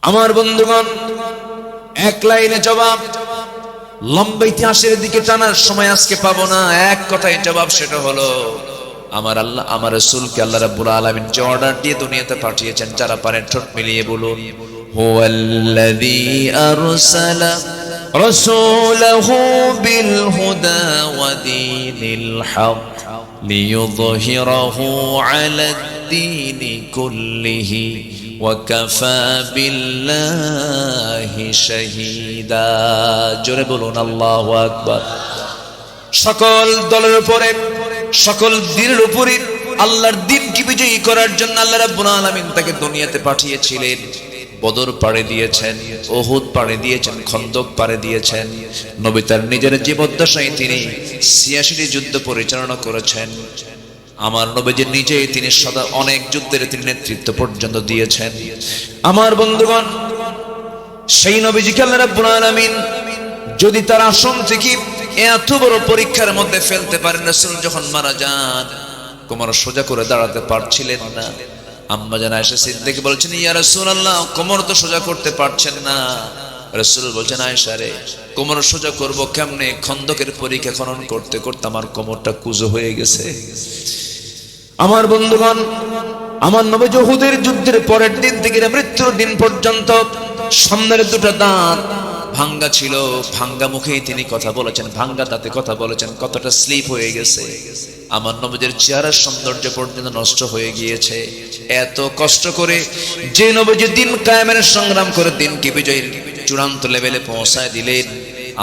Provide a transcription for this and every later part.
আমার বন্ধুগণ, এক লাইনে জবাব, লম্বা ইতিহাসের দিকে টানার সময় আজকে পাবো না। এক কথায় জবাব, সেটা হলো আমার আল্লাহ, আমার রাসূলকে আল্লাহ রাব্বুল আলামিন যে অর্ডার দিয়ে দুনিয়াতে পাঠিয়েছেন, যারা পারেন ঠোঁট মিলিয়ে বলুন, হুয়াল্লাযী আরসালা রাসূলাহু বিল হুদা ওয়া দীনিল হক লিইয়ুযহিরাহু আলাদ দীনি কুল্লিহি ওয়া কাফা বিল্লাহি শাহীদা। জোরে বলুন আল্লাহু আকবার। সকল দলের উপরে, সকল দিনের উপরে আল্লাহর দ্বীনকে বিজয়ী করার জন্য আল্লাহ রাব্বুল আলামিন তাকে দুনিয়াতে পাঠিয়েছিলেন। বদর পাড়ে দিয়েছেন, উহুদ পাড়ে দিয়েছেন, খন্দক পাড়ে দিয়েছেন। নবী তার নিজের জীবদ্দশায় তিনি ৮৬টি যুদ্ধ পরিচালনা করেছেন। আমার নবীজি নিজেই তিনি সদা অনেক যুদ্ধের তিনি নেতৃত্ব পর্যন্ত দিয়েছেন। আমার বন্ধুগণ, সেই নবীজিকে আল্লাহ রাব্বুল আলামিন যদি তার আসন থেকে এত বড় পরীক্ষার মধ্যে ফেলতে পারেন, রাসূল যখন মারা যান কোমর সোজা করে দাঁড়াতে পারছিলেন না। আম্মা জান আয়েশা সিদ্দিকা বলছেন, ইয়া রাসূলুল্লাহ, কোমর তো সোজা করতে পারছেন না। রাসূল বলছেন, আয়েশা রে, কোমর সোজা করব কেমনে? খন্দকের পরীক্ষা খনন করতে করতে আমার কোমরটা কুঁজো হয়ে গেছে। আমার বন্ধুগণ, আমার নবী উহুদের যুদ্ধের পরের দিন থেকে মৃত্যুর দিন পর্যন্ত সামনের দুটো দাঁত ভাঙ্গা ছিল। ভাঙ্গা মুখেই তিনি কথা বলেছেন, ভাঙ্গা দাঁতে কথা বলেছেন। কতটা স্লিপ হয়ে গেছে, আমার নবীর চেহারার সৌন্দর্য পর্যন্ত নষ্ট হয়ে গিয়েছে। এত কষ্ট করে যে নবীজি দিন কায়েমের সংগ্রাম করে দিনকে বিজয়ের চূড়ান্ত লেভেলে পৌঁছায় দিলেন,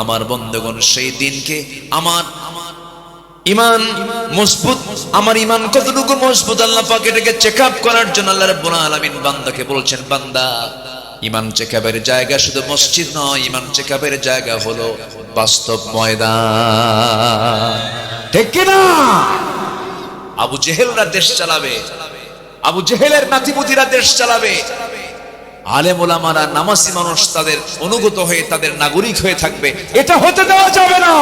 আমার বন্ধুগণ, সেই দিনকে আমার ইমান মজবুত, আমার ইমান কতটুকু মজবুত আল্লাহ পাক এটাকে চেক আপ করার জন্য আল্লাহ রাব্বুল আলামিন বান্দাকে বলছেন, বান্দা, ইমান চেকআপের জায়গা শুধু মসজিদ নয়, ইমান চেকআপের জায়গা হলো বাস্তব ময়দান। ঠিক কি না? আবু জেহেলরা দেশ চালাবে, আবু জেহেলের নাতিপুতিরা দেশ চালাবে, আলেম ওলামারা, নামাজি মানুষ তাদের অনুগত হয়ে তাদের নাগরিক হয়ে থাকবে। এটা হতে দেওয়া যাবে না।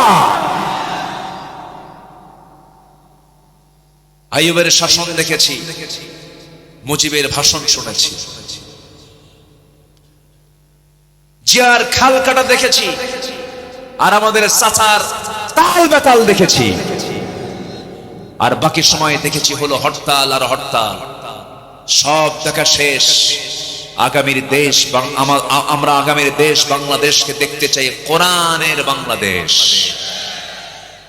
আইয়ুবের শাসন দেখেছি, মুজিবের ভাষণ শুনেছি, জিয়ার খাল কাটা দেখেছি, আর আমাদের চাচার তাল বেতাল দেখেছি, আর বাকি সময় দেখেছি হলো হরতাল আর হরতাল। সব দেখা শেষ। আগামীর দেশ, আমরা আগামীর দেশ বাংলাদেশকে দেখতে চাই কোরআনের বাংলাদেশ।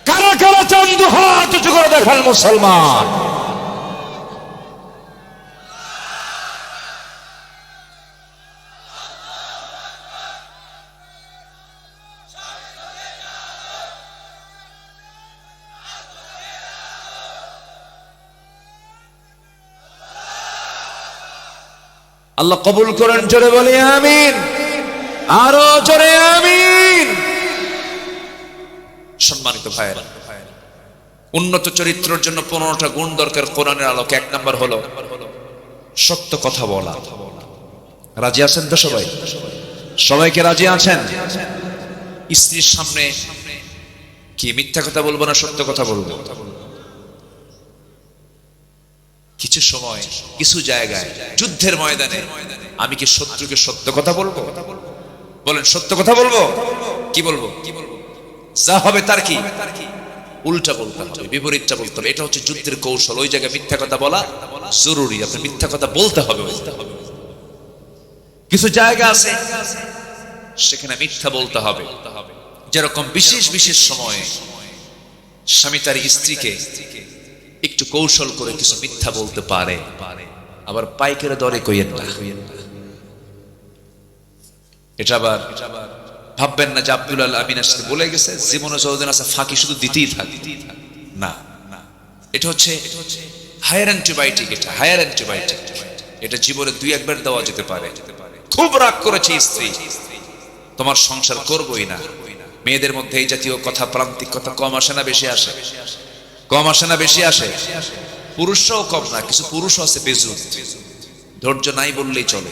কারা কারা চান দু হাত উঁচু করে দেখান মুসলমান। আল্লাহ কবুল করেন, জোরে বলি আমিন, আরো জোরে আমিন। সম্মানিত ভাইয়েরা, উন্নত চরিত্রের জন্য 15টা গুণ দরকার কোরআনের আলোকে। 1 নাম্বার হলো সত্য কথা বলা। রাজি আছেন তো সবাই? সবাইকে রাজি আছেন? স্ত্রীর সামনে কি মিথ্যা কথা বলবো না সত্য কথা বলবো? কিছু সময়, কিছু জায়গায়, যুদ্ধের ময়দানে আমি কি শত্রুকে সত্য কথা বলবো? বলেন, সত্য কথা বলবো? কি বলবো? যা হবে তার কি উল্টা বলতে হবে, বিপরীতটা বলতে হবে। এটা হচ্ছে যুদ্ধের কৌশল। ওই জায়গায় মিথ্যা কথা বলা জরুরি, আপনি মিথ্যা কথা বলতে হবে। কিছু জায়গা আছে সেখানে মিথ্যা বলতে হবে। যেরকম বিশেষ বিশেষ সময়ে স্বামী তার স্ত্রীকে একটু কৌশল করে কিছু মিথ্যা বলতে পারে, আবার পাইকারি দরে কইয়েন না। এটা আবার ভাববেন না যে আব্দুল আমিন আসতে বলে গেছে, জীবনে যতদিন আছে ফাঁকি শুধু দিতেই থাকে। না, এটা হচ্ছে হায়ার অ্যান্টিবায়োটিক। এটা হায়ার অ্যান্টিবায়োটিক। এটা জীবনে 2-1 বার দেওয়া যেতে পারে। খুব রাগ করেছে স্ত্রী, তোমার সংসার করবই না। মেয়েদের মধ্যে এই জাতীয় কথা, প্রান্তিক কথা কম আসে না বেশি আসে? কম আসে না বেশি আসে? পুরুষরাও কম না, কিছু পুরুষও আছে বেজুত, ধৈর্য নাই বললেই চলে।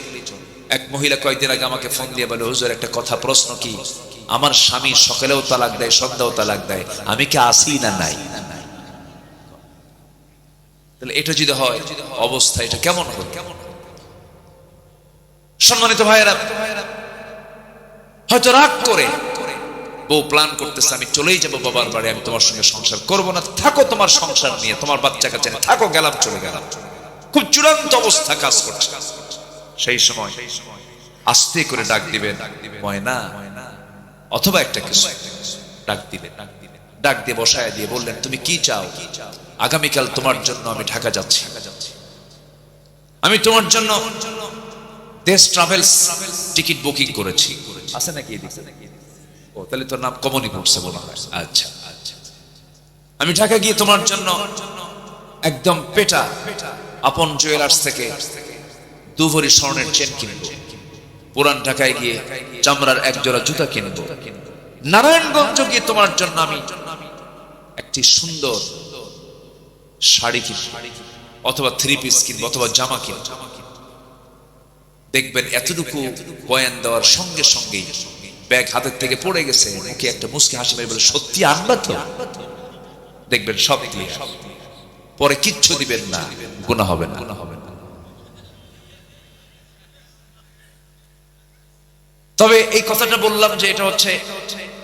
এক মহিলা কয়েকদিন আগে আমাকে ফোন দিয়ে বলে, হুজুর একটা কথা, প্রশ্ন কি, আমার স্বামী সকালেও তালাক দেয়, সন্ধ্যাও তালাক দেয়, আমি কি আছি না নাই? তাহলে এটা যদি হয় অবস্থা, এটা কেমন হবে? সম্মানিত ভাইয়েরা, হয়তো রাগ করে বউ প্ল্যান করতেছে আমি চলেই যাবো বাবার বাড়ি, আমি তোমার সঙ্গে সংসার করবো না, থাকো তোমার সংসার নিয়ে, তোমার বাচ্চা কাচ্চা নিয়ে থাকো, গেলাম চলে গেলাম। খুব চূড়ান্ত অবস্থা কাজ করছে। সেই সময় আস্তে করে ডাক দিবেন, ময়না, অথবা একটা কিছু ডাক দিবেন, ডাক দিয়ে বসায় দিয়ে বললেন তুমি কি চাও? আগামীকাল তোমার জন্য আমি ঢাকা যাচ্ছি, আমি তোমার জন্য দেশ ট্রাভেলস টিকিট বুকিং করেছি। আছে নাকি এদিকে? ও তাহলে তোর নাম কমনই পড়ছে মনে হয়। আচ্ছা, আমি ঢাকা গিয়ে তোমার জন্য একদম পেটা আপন জুয়েলার্স থেকে 2 ভরি স্বর্ণের চেন কিনবো, পুরান ঢাকায় গিয়ে চামড়ার এক জোড়া জুতা কিনবো, নারায়ণগঞ্জ গিয়ে তোমার জন্য আমি একটি সুন্দর শাড়ি কিনবো, অথবা 3 পিস কিনবো, অথবা জামা কিনবো। দেখবেন এতটুকু বয়ান দেওয়ার সঙ্গে সঙ্গেই ব্যাগ হাতের থেকে পড়ে গেছে, মুখে একটা মুস্কি হাসি মেরে বলে সত্যি আনবা তো? দেখবেন সব ক্লিয়ার। পরে কিচ্ছু দিবেন না, গুনাহ হবে না। তবে এই কথাটা বললাম যে এটা হচ্ছে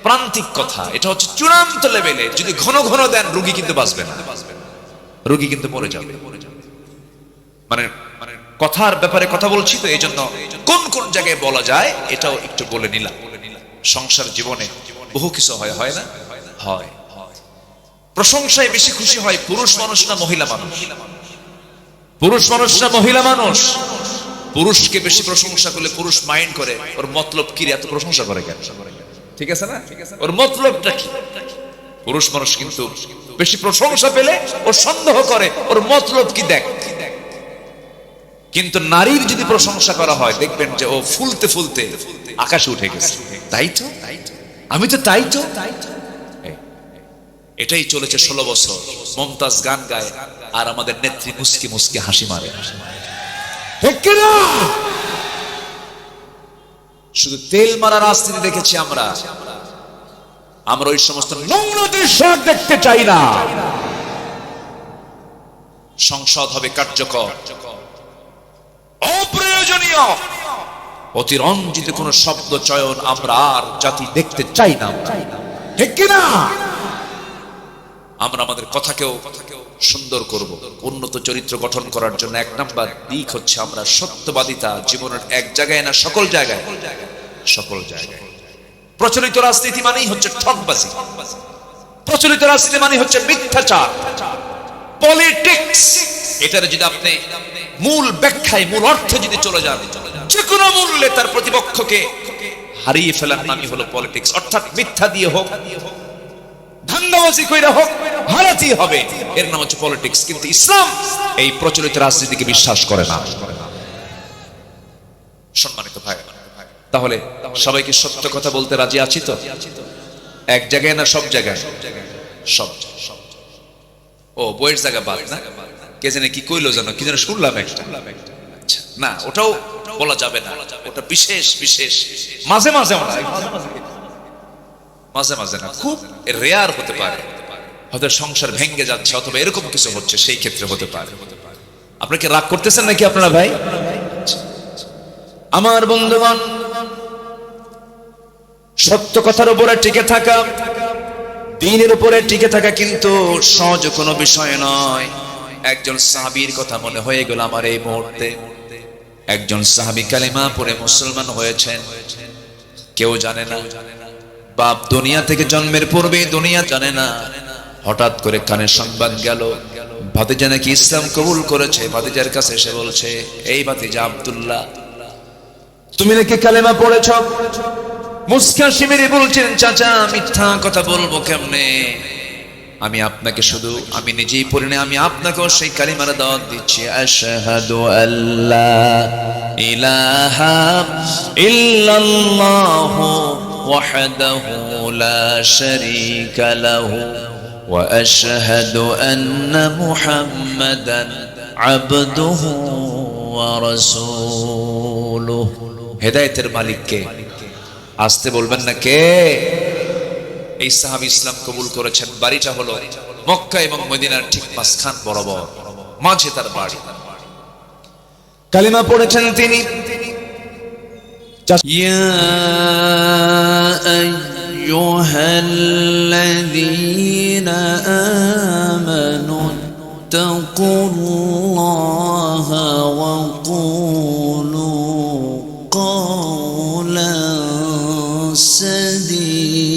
প্রান্তিক কথা, এটা হচ্ছে চূড়ান্ত লেভেলে। যদি ঘন ঘন দেন রোগী কিন্তু বাঁচবে না, রোগী কিন্তু মরে যাবে। মানে কথার ব্যাপারে কথা বলছি তো, এই জন্য কোন কোন জায়গায় বলা যায় এটাও একটু বলে নিলাম। সংসার জীবনে বহু কিছু হয়, হয় না? হয়। প্রশংসায় বেশি খুশি হয় পুরুষ মানুষ না মহিলা মানুষ? পুরুষ মানুষ না মহিলা মানুষ? পুরুষকে বেশি প্রশংসা করলে পুরুষ মাইন্ড করে, ওর মতলব কি রে এত প্রশংসা করে কেন? ঠিক আছে না? ওর মতলবটা কি? পুরুষ মানুষ কিন্তু বেশি প্রশংসা পেলে ও সন্দেহ করে ওর মতলব কি দেখ। কিন্তু নারীর যদি প্রশংসা করা হয় দেখবেন যে ও ফুলতে ফুলতে আকাশে উঠে গেছে। তাই তো, আমি তো তাই তো। এটাই চলেছে 16 বছর। মমতাজ গান গায় আর আমাদের নেত্রী মুস্কি মুস্কি হাসি মারে। শুধু তেল মারা রাজনীতি দেখেছি আমরা। আমরা ওই সমস্ত নোংরা দৃশ্য দেখতে চাই না। সংসদ হবে কার্যকর, অপ্রয়োজনীয় অতিরঞ্জিত কোন শব্দ চয়ন আমরা আর জাতি দেখতে চাই না। ঠিক কিনা? আমরা আমাদের কথাকেও সুন্দর করব। উন্নত চরিত্র গঠন করার জন্য 1 নাম্বার দিক হচ্ছে আমরা সত্যবাদিতা জীবনের এক জায়গায় না সকল জায়গায়, সকল জায়গায়। প্রচলিত রাজনীতি মানেই হচ্ছে ঠকবাজি, প্রচলিত রাজনীতি মানে হচ্ছে মিথ্যাচার, পলিটিক্স। এটার যদি আপনি মূল ব্যাখ্যায় মূল অর্থে যদি চলে যান, যে কোনো মূল্যে তার প্রতিপক্ষকে হারিয়ে ফেলার নামই হলো পলিটিক্স। অর্থাৎ মিথ্যা দিয়ে হোক, ধান্দাবাজি কইরা হোক, হারাতেই হবে, এর নাম হচ্ছে পলিটিক্স। কিন্তু ইসলাম এই প্রচলিত রাজনীতিকে বিশ্বাস করে না। সম্মানিত ভাই, তাহলে সবাইকে সত্য কথা বলতে রাজি আছি তো? এক জায়গায় না সব জায়গায়? সব। ও বইয়ের জায়গা বাদ না? কে জানে কি কইলো জানো, কি যেন শুনলাম একটা। না, ওটাও বলা যাবে না, ওটা বিশেষ বিশেষ মাঝে মাঝে মাঝে মাঝে না, খুব রেয়ার হতে পারে। হয়তো সংসার ভেঙে যাচ্ছে অথবা এরকম কিছু হচ্ছে, সেই ক্ষেত্রে হতে পারে। আপনাকে রাগ করতেছেন নাকি আপনারা ভাই? আমার বন্ধুগণ, সত্য কথার উপরে টিকে থাকা, দ্বীনের উপরে টিকে থাকা কিন্তু সহজ কোনো বিষয় নয়। একজন সাহাবীর কথা মনে হয়ে গেল আমার এই মুহূর্তে। একজন সাহাবী কালিমা পড়ে মুসলমান হয়েছেন, কেউ জানে না। বাপ দুনিয়া থেকে জন্মের পূর্বে দুনিয়া জানে না। হঠাৎ করে কানে সংবাদ গেল ভাতিজা নাকি ইসলাম কবুল করেছে। ভাতিজার কাছে এসে বলছে, এই ভাতিজা আব্দুল্লাহ, তুমি নাকি কালেমা পড়েছ? মুস্কা শিবিরে বলছেন, চাচা মিথ্যা কথা বলবো কেমনে? আমি আপনাকে শুধু, আমি নিজেই পড়ি না, আমি আপনাকেও সেই কালিমার দাওয়াত দিচ্ছি। আশহাদু আল্লা ইলাহা ইল্লাল্লাহু ওয়াহদাহু লা শারীকা লাহু ওয়া আশহাদু আন্না মুহাম্মাদান আবদুহু ওয়া রাসূলুহু। হেদায়েতের মালিক কে? আসতে বলবেন না কে? এই সাহাবী ইসলাম কবুল করেছেন। বাড়িটা হলো মক্কা এবং মদিনার ঠিক মাঝখান বরাবর, মাঝে তার বাড়ি। কালিমা পড়েছেন তিনি, يا أيها الذين آمنوا اتقوا الله وقولوا قولا سديدا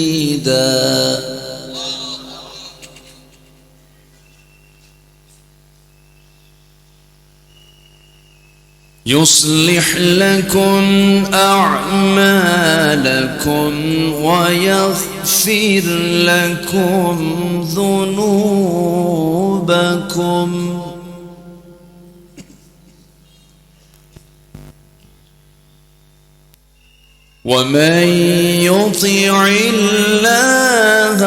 يصلح لكم أعمالكم ويغفر لكم ذنوبكم ومن يطع الله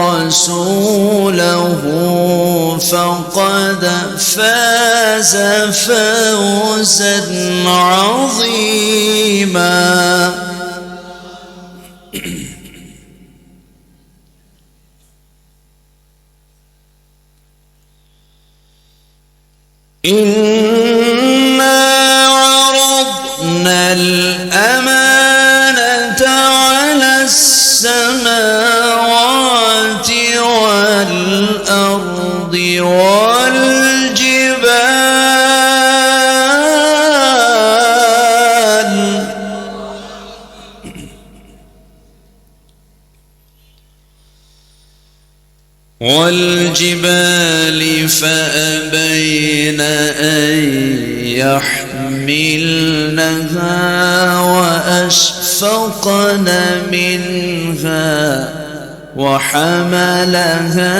ورسوله فقد فاز فوزا عظيما إنا عرضنا الأمانة على السماوات والأرض والجبال فأبين أن يحملنها وأشفقن منها وحملها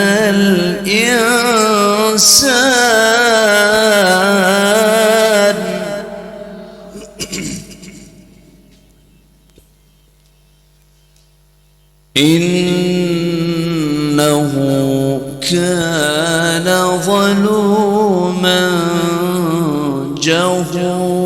الإنسان إنه كان ظلوما جهولا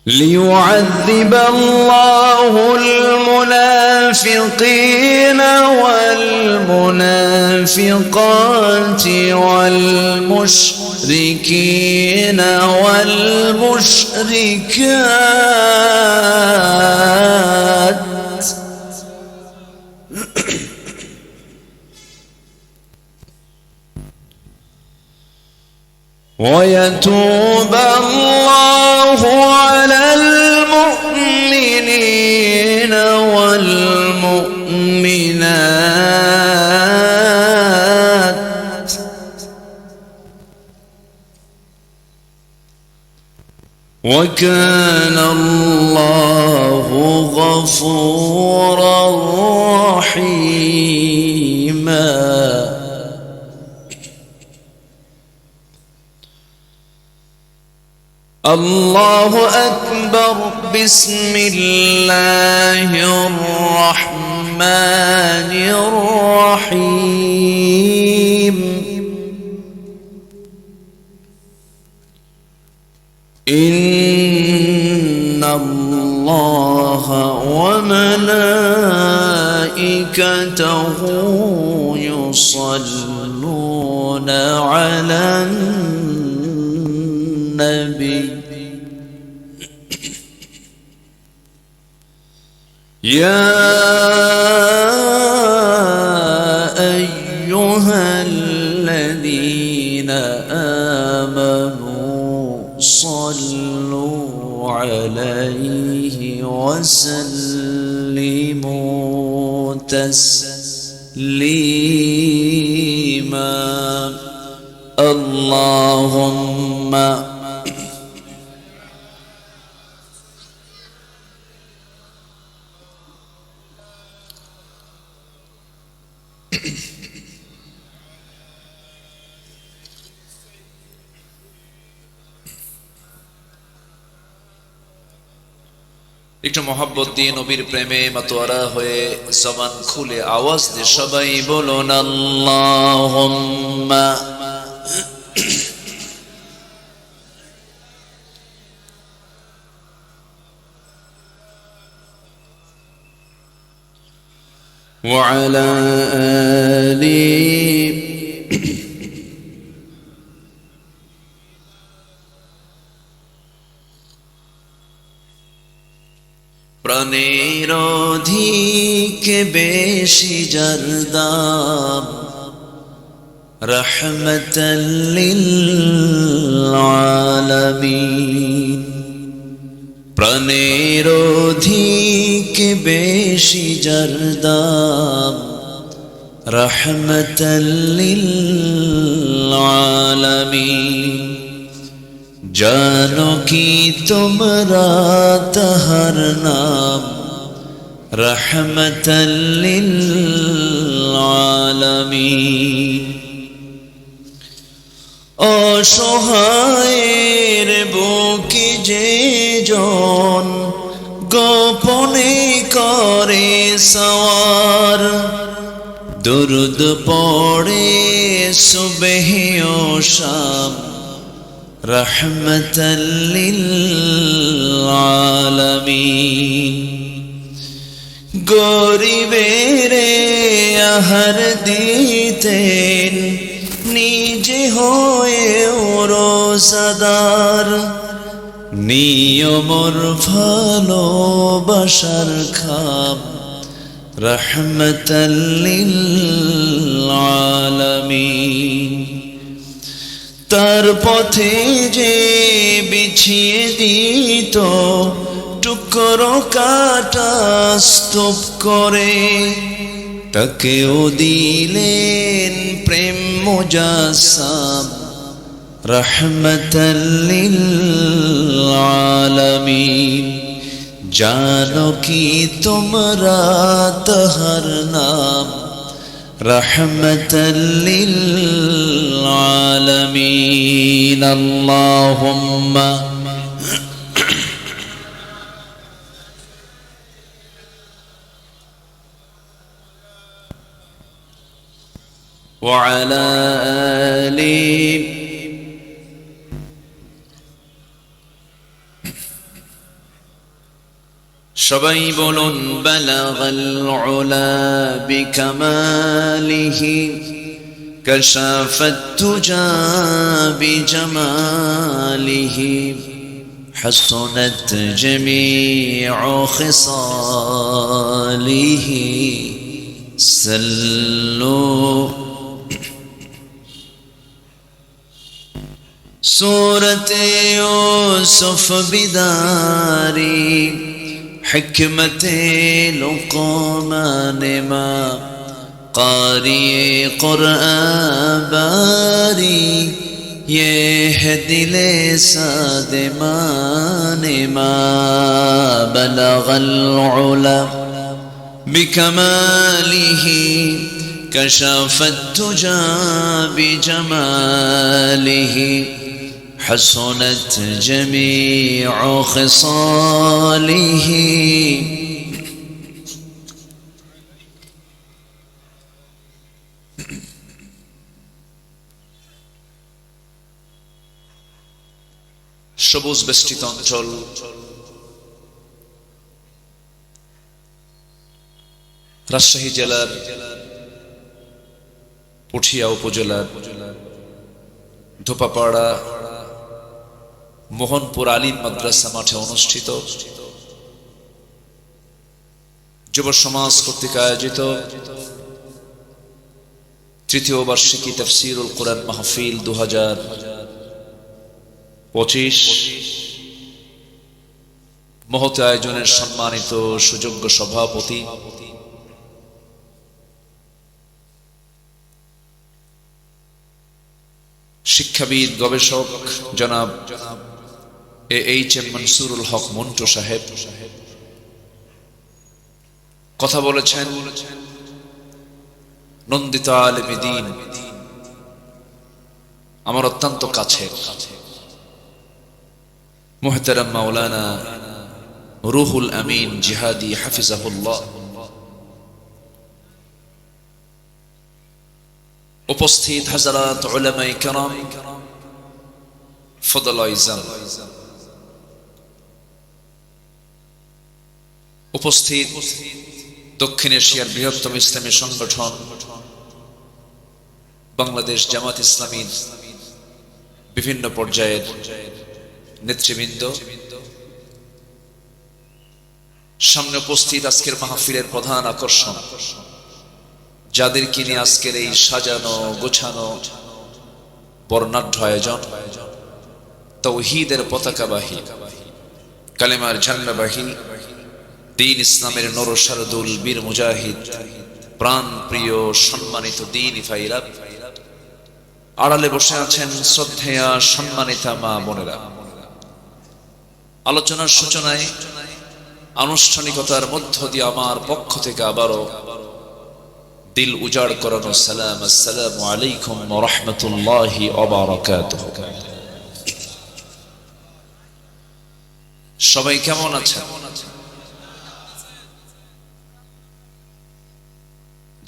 ليعذب الله المنافقين والمنافقات والمشركين والمشركات ويتوب الله على المؤمنين والمؤمنات وكان الله غفورا رحيما الله أكبر بسم الله الرحمن الرحيم إن الله وملائكته يصلون على النبي يا أيها الذين آمنوا صلوا عليه وسلموا تسليما اللهم একটু মহব্বত দিয়ে নবীর প্রেমে মাতোয়ারা হয়ে জবান খুলে আওয়াজ দিয়ে সবাই বলুন আল্লাহুম্মা وعلى آله প্রাণের অধিক বেশি যার দাম রহমতাল লিল আলামিন প্রাণের অধিক বেশি যার দাম রহমতাল লিল আলামিন জানো কি তোমরা তাহার নাম রহমতাল লিল আলামিন অসহায়ের বুকে যে জন গোপনে করে সওয়ার দুরুদ পড়ে সুবহ ও শাম রহমতাল লিল আলামিন গরিবের আহার দিতেন নিজে হয়ে রোজাদার নিয়মর ভালোবাসার খাম রহমতাল লিল আলামিন তার পথে যে বিছিয়ে দিত টুকরো কাটা স্তূপ করে তাকেও দিলেন প্রেম মুজাসসাম রহমতাল লিল আলামিন জানো কি তোমরা তাহার নাম রহমতাল লিল আলামিন আল্লাহুম্মা وعلى آله সবাই বলুন বালাগাল উলা বিকামালিহি কাশাফাত তুজা বিজামালিহি হাসনাত জামিউ খিসালিহি সাল্লু सूरत यूसुफ बिदारी हिकमत लुक़मान मा कारी क़ुरआन बारी ये है दिले सादमान मा बलगल उला बिकमालिही कशफत तुजा बिजमालिही حسنت جميع خصاله সবুজ বেষ্টিত অঞ্চল রাজশাহী জেলার পুঠিয়া উপজেলার ধোপাপাড়া মোহনপুর আলিম মাদ্রাসা মাঠে অনুষ্ঠিত যুব সমাজ কর্তৃক আয়োজিত তৃতীয় বার্ষিকী তাফসীরুল কুরআন মাহফিল 2025 মহৎ আয়োজনের সম্মানিত সুযোগ্য সভাপতি শিক্ষাবিদ গবেষক জনাব AHM মনসুরুল হক মন্টু সাহেব কথা বলেছেন নন্দিত আলেমে দ্বীন আমার অত্যন্ত কাছের মুহতারাম মাওলানা রুহুল আমিন জিহাদি হাফিজাহুল্লাহ উপস্থিত হযরত উলামায়ে কেরাম ফদলায়ে ইজাম উপস্থিত দক্ষিণ এশিয়ার বৃহত্তম ইসলামী সংগঠন বাংলাদেশ জামাত ইসলামীর বিভিন্ন পর্যায়ের নেতৃবৃন্দ সামনে উপস্থিত আজকের মাহফিলের প্রধান আকর্ষণ, যাদেরকে নিয়ে আজকের এই সাজানো গোছানো বর্ণাঢ্য আয়োজন, তাওহীদের পতাকাবাহী, কালেমার ঝান্ডাবাহী, দ্বীন ইসলামের নরসারদুল বীর মুজাহিদ, প্রাণ প্রিয় সম্মানিত দ্বীনী ভাইরা, আড়ালে বসে আছেন শ্রদ্ধেয়া সম্মানিতা মা বোনেরা। আলোচনার সূচনায় আনুষ্ঠানিকতার মধ্য দিয়ে আমার পক্ষ থেকে আবারও দিল উজাড় করানো সালাম, আসসালামু আলাইকুম ওয়া রাহমাতুল্লাহি ওয়া বারাকাতুহু। সবাই কেমন আছেন?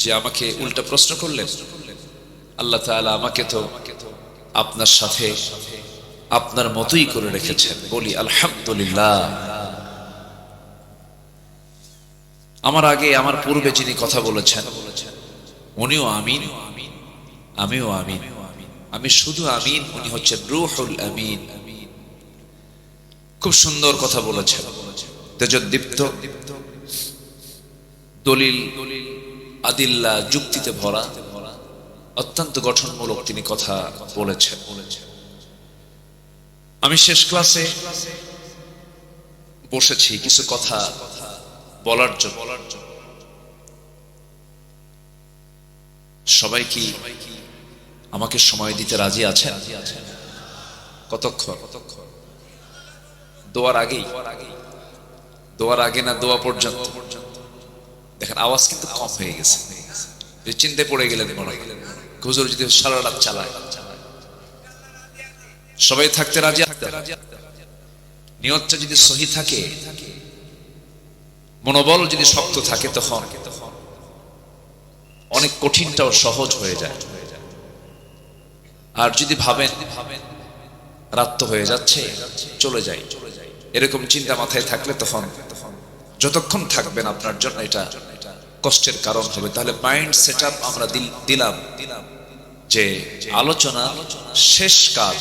যে আমাকে উল্টা প্রশ্ন করলেন, আল্লাহ তাআলা আমাকে তো আপনার সাথে আপনার মতোই করে রেখেছেন, বলি আলহামদুলিল্লাহ। আমার আগে আমার পূর্বে যিনি কথা বলেছেন উনিও আমিন, আমিও আমিন। আমি শুধু আমিন, উনি হচ্ছেন রূহুল আমিন। খুব সুন্দর কথা বলেছেন, তেজোদ্দীপ্ত, দলিল আদিল্লা যুক্তিতে ভরা, অত্যন্ত গঠনমূলক তিনি কথা বলেছেন। আমি শেষ ক্লাসে বসেছি কিছু কথা বলার জন্য। সবাই কি আমাকে সময় দিতে রাজি আছেন? কতক্ষণ? দোয়ার আগেই? দোয়ার আগে না দোয়া পর্যন্ত? দেখেন আওয়াজ কিন্তু কম হয়ে গেছে, চিন্তায় পড়ে গেলেন মনে হয় হুজুর যদি সারা রাত চালায়। সবাই থাকতে রাজি? নিয়তটা যদি সহি থাকে, মনোবল যদি শক্ত থাকে, তখন অনেক কঠিনটাও সহজ হয়ে যায়। আর যদি ভাবেন রাত তো হয়ে যাচ্ছে, চলে যাই, এরকম চিন্তা মাথায় থাকলে তখন যতক্ষণ থাকবেন আপনার জন্য এটা কষ্টের কারণ হবে। তাহলে মাইন্ড সেট আপ আমরা দিলাম যে আলোচনা শেষ কাজ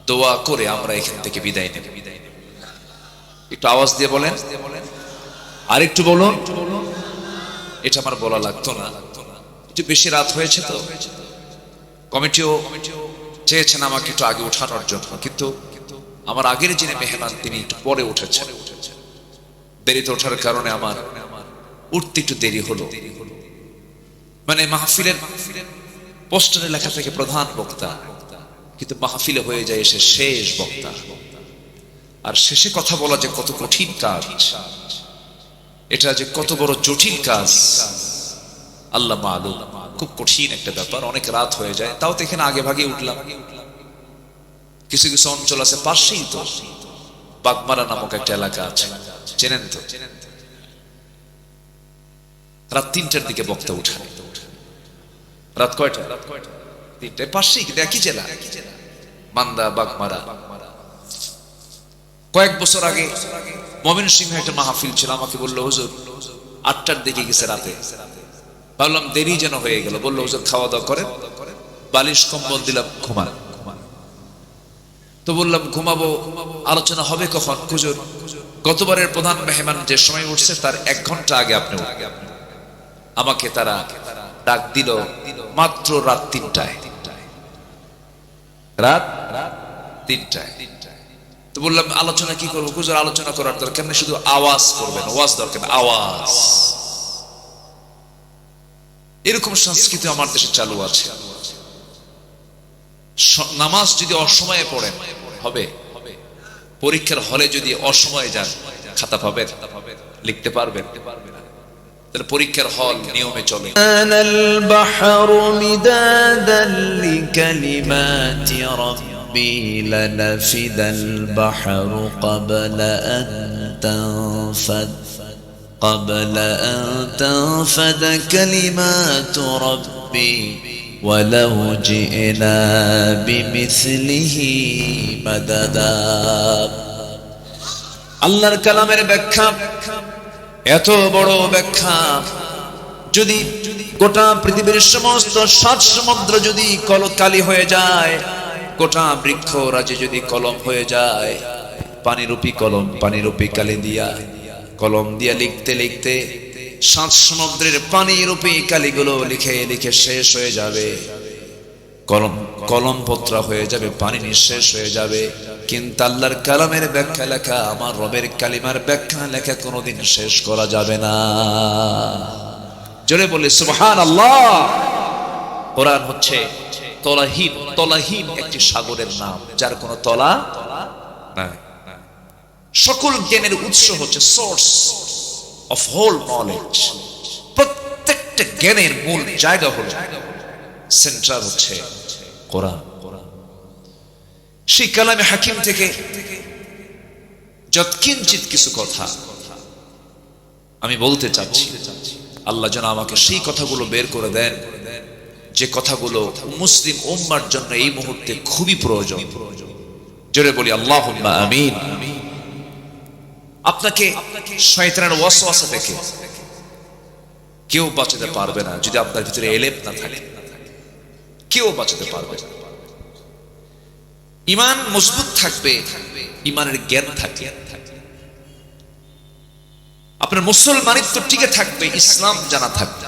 দোয়া করে আমরা এখান থেকে বিদায় নেব। একটু আওয়াজ দিয়ে বলেন, আর একটু বলুন। এটা আমার বলা লাগতো না, একটু বেশি রাত হয়েছে তো। কমিটিও চেয়েছেন আমাকে একটু আগে উঠানোর জন্য, কিন্তু আমার আগের যিনি মেহমান তিনি একটু পরে উঠেছেন। দেরিতে ওঠার কারণে আমার উঠতে একটু দেরি হলো। মানে মাহফিলের পোস্টারে লেখা থেকে প্রধান বক্তা, কিন্তু মাহফিলে হয়ে যায় এসে শেষ বক্তা। আর শেষে কথা বলা যে কত কঠিন কাজ, এটা যে কত বড় জটিল কাজ আল্লাহ মালুম। খুব কঠিন একটা ব্যাপার, অনেক রাত হয়ে যায়। তাও তো এখানে আগে ভাগে উঠলাম। কিছু কিছু অঞ্চল আছে পাশেই, তো বাগমারা নামক একটা এলাকা আছে, চেনেন তো? রাত ৩টার দিকে বক্তা উঠায়। রাত কয়টা? ৩টায়। পাশেই, কিন্তু একই জেলা, মান্দা বাগমারা। কয়েক বছর আগে ময়মনসিংহে একটা মাহফিল ছিল, আমাকে বললো হুজুর ৮টার দিকে গেছে রাতে। ভাবলাম দেরি যেন হয়ে গেল। বললো হুজুর খাওয়া দাওয়া করেন, বালিশ কম্বল দিলাম, ঘুমান। তো বললাম ঘুমাবো, আলোচনা হবে কখন? হুজুর গতবারের প্রধান মেহমান যে সময় উঠছে তার ১ ঘন্টা আগে আপনি উঠবেন। আমাকে তারা ডাক দিল মাত্র রাত ৩টায়। রাত ৩টায়। তো বললাম আলোচনা কি করবো? হুজুর আলোচনা করার দরকার নেই, শুধু আওয়াজ করবেন, ওয়াজ দরকার নেই, আওয়াজ। এরকম সংস্কৃতি আমার দেশে চালু আছে। নামাজ যদি অসময়ে পড়েন হবে, পরীক্ষার হলে যদি অসময়ে যান খাতা পাবেন, লিখতে পারবেন? তাহলে পরীক্ষার হল নিয়মে চলে। আনাল বাহরু মিদাদান লিকালিমাতি রাব্বি লানাফিদাল বাহরু ক্বাবলা আন তানফাদ ক্বাবলা আন তানফাদ কালিমাতু রাব্বি ওয়ালাউ জিনা বিমিসলিহি মাদাদা। আল্লাহর কালামের ব্যাখ্যা, এত বড় ব্যাখ্যা, যদি গোটা পৃথিবীর সমস্ত ৭ সমুদ্র যদি কালি হয়ে যায়, গোটা বৃক্ষ রাজে যদি কলম হয়ে যায়, পানিরূপী কলম পানিরূপী কালি দিয়া কলম দিয়ে লিখতে লিখতে 7 সমুদ্রের পানি রূপে কালিগুলো লিখে লিখে শেষ হয়ে যাবে, কলম পত্র হয়ে যাবে, পানি নিঃশেষ হয়ে যাবে, কিন্তু আল্লাহর কালামের ব্যাখ্যা লেখা, আমার রবের কালিমার ব্যাখ্যা লেখা কোনোদিন শেষ করা যাবে না। জোরে বলে সুবহানাল্লাহ। কোরআন হচ্ছে তলাহীন একটি সাগরের নাম, যার কোনো তলা নাই। সকল জ্ঞানের উৎস হচ্ছে সোর্স অফ হোল নলেজ। প্রত্যেকটা জ্ঞানের মূল জায়গা হলো, সেন্টার হচ্ছে কোরআন। সেই কালামে হাকিম থেকে যৎকিঞ্চিত কিছু কথা আমি বলতে চাচ্ছি, আল্লাহ যেন আমাকে সেই কথাগুলো বের করে দেন যে কথাগুলো মুসলিম উম্মার জন্য এই মুহূর্তে খুবই প্রয়োজন। জোরে বলি আল্লাহুম্মা আমিন। আপনাকে শয়তানের ওয়াসওয়াসা থেকে কেউ বাঁচাতে পারবে না যদি আপনার ভিতরে এলেম না থাকে, কেউ বাঁচাতে পারবে না। ঈমান মজবুত থাকবে, ঈমানের জ্ঞান থাকবে। আপনার মুসলমানিত্ব টিকে থাকবে, ইসলাম জানা থাকবে।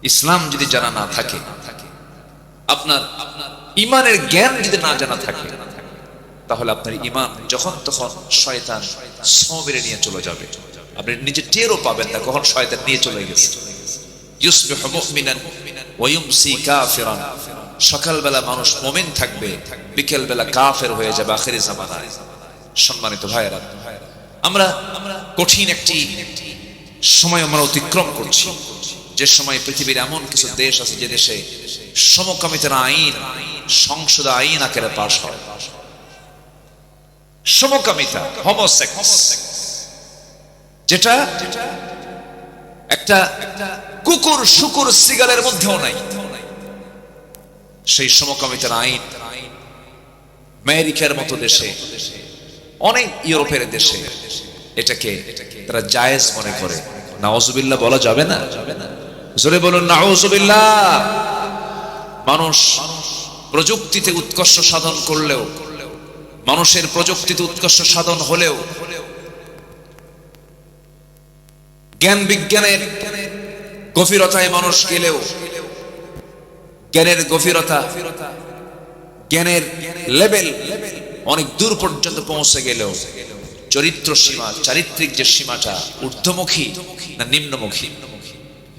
ইসলাম যদি জানা না থাকে, আপনার ঈমানের জ্ঞান যদি না জানা থাকে, তাহলে আপনার ঈমান যখন তখন শয়তান সবেরে নিয়ে চলে যাবে, আপনি নিজে টেরও পাবেন না কখন শয়তান নিয়ে চলে গেছে। ইউসবিহু মুমিনান ওয়া ইউমসি কাফিরান। সকালবেলা মানুষ মুমিন থাকবে, বিকেল বেলা কাফের হয়ে যাবে আখিরি জামানায়। সম্মানিত ভাইয়েরা, আমরা কঠিন একটি সময় আমরা অতিক্রম করছি, যে সময় পৃথিবীর এমন কিছু দেশ আছে যে দেশে সমকামিতার আইন, সংসদ আইন আকারে পাশ হয়। সমকামিতা, হোমোসেক্স, যেটা একটা কুকুর শুকুর সিগালের মধ্যেও নাই, সেই সমকামিতার আইন আমেরিকার মতো দেশে, অনেক ইউরোপের দেশে এটাকে তারা জায়েজ মনে করে। নাউজুবিল্লাহ বলা যাবে না? জোরে বলুন নাউজুবিল্লাহ। মানুষ প্রযুক্তিতে উৎকর্ষ সাধন করলেও, মানুষের প্রযুক্তিতে উৎকর্ষ সাধন হলেও, জ্ঞান বিজ্ঞানের গভীরতায় মানুষ গেলেও, জ্ঞানের গভীরতা, জ্ঞানের লেভেল অনেক দূর পর্যন্ত পৌঁছে গেলেও চরিত্র সীমা, চারিত্রিক যে সীমাটা ঊর্ধ্বমুখী না নিম্নমুখী?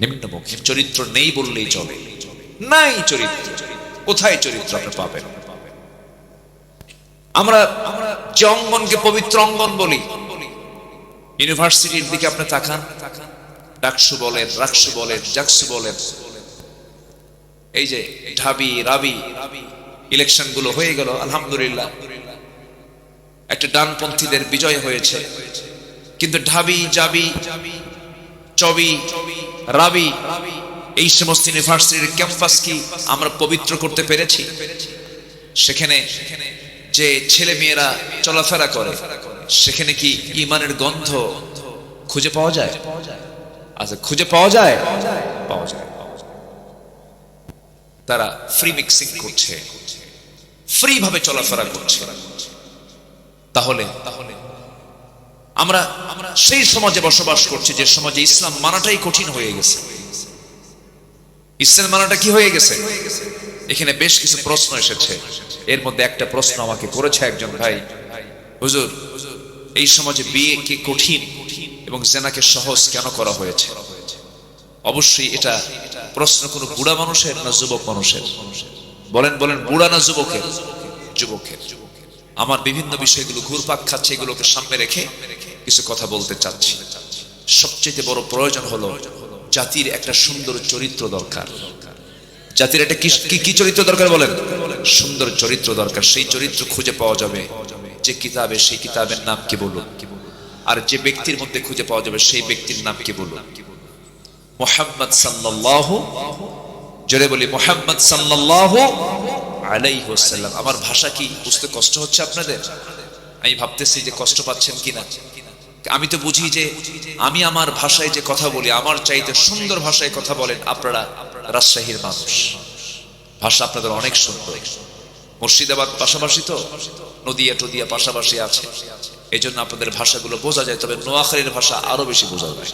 নিম্নমুখী। চরিত্র নেই বললেই চলে, নাই চরিত্র। কোথায় চরিত্র আপনি পাবেন? আমরা যে অঙ্গনকে পবিত্র অঙ্গন বলি, ইউনিভার্সিটির দিকে আপনি তাকান, ডাকসু বলেন, রাকসু বলেন, জাকসু বলেন, এই যে ঢাবি রাবি ইলেকশন গুলো হয়ে গেল, আলহামদুলিল্লাহ একটা ডানপন্থীদের বিজয় হয়েছে। কিন্তু ঢাবি জাবি চবি রাবি এই সমস্ত ইউনিভার্সিটির ক্যাম্পাস কি আমরা পবিত্র করতে পেরেছি? সেখানে যে ছেলে মেয়েরা চলাফেরা করে, সেখানে কি ঈমানের গন্ধ খুঁজে পাওয়া যায়? আচ্ছা, খুঁজে পাওয়া যায়? পাওয়া যায়। তারা ফ্রি মিক্সিং করছে, ফ্রি ভাবে চলাফেরা করছে। তাহলে আমরা সেই সমাজে বসবাস করছি যে সমাজে ইসলাম মানাটাই কঠিন হয়ে গেছে। ইসলাম মানাটা কি হয়ে গেছে? এখানে বেশ কিছু প্রশ্ন এসেছে। এর মধ্যে একটা প্রশ্ন আমাকে করেছে একজন ভাই, হুজুর এই সমাজে বিয়ে কি কঠিন এবং জেনাকে সহজ কেন করা হয়েছে? অবশ্যই এটা প্রশ্ন কোনো বুড়া মানুষের না যুবক মানুষের? বলেন বলেন, বুড়া না যুবকের? যুবকের। আমার বিভিন্ন বিষয়গুলো ঘুরপাক খাচ্ছে, এগুলোকে সামনে রেখে কিছু কথা বলতে চাচ্ছি। সবচেয়ে বড় প্রয়োজন হলো জাতির একটা সুন্দর চরিত্র দরকার। জাতির একটা কি চরিত্র দরকার বলেন? সুন্দর চরিত্র দরকার। সেই চরিত্র খুঁজে পাওয়া যাবে যে কিতাবে, সেই কিতাবের নাম কি বলুন? আর যে ব্যক্তির মধ্যে খুঁজে পাওয়া যাবে সেই ব্যক্তির নাম কি বলুন? মুহাম্মদ সাল্লাল্লাহু, জোরে বলি মুহাম্মদ সাল্লাল্লাহু আলাইহি ওয়াসাল্লাম। আমার ভাষা কি বুঝতে কষ্ট হচ্ছে আপনাদের? আমি ভাবতেছি যে কষ্ট পাচ্ছেন কিনা। আমি তো বুঝি যে আমি আমার ভাষায় যে কথা বলি, আমার চাইতে সুন্দর ভাষায় কথা বলেন আপনারা। রাজশাহীর মানুষ, ভাষা আপনাদের অনেক সুন্দর। মুর্শিদাবাদ পাশাপাশি তো, নদিয়া টদিয়া পাশাপাশি আছে, এই জন্য আপনাদের ভাষাগুলো বোঝা যায়। তবে নোয়াখালীর ভাষা আরো বেশি বোঝা যায়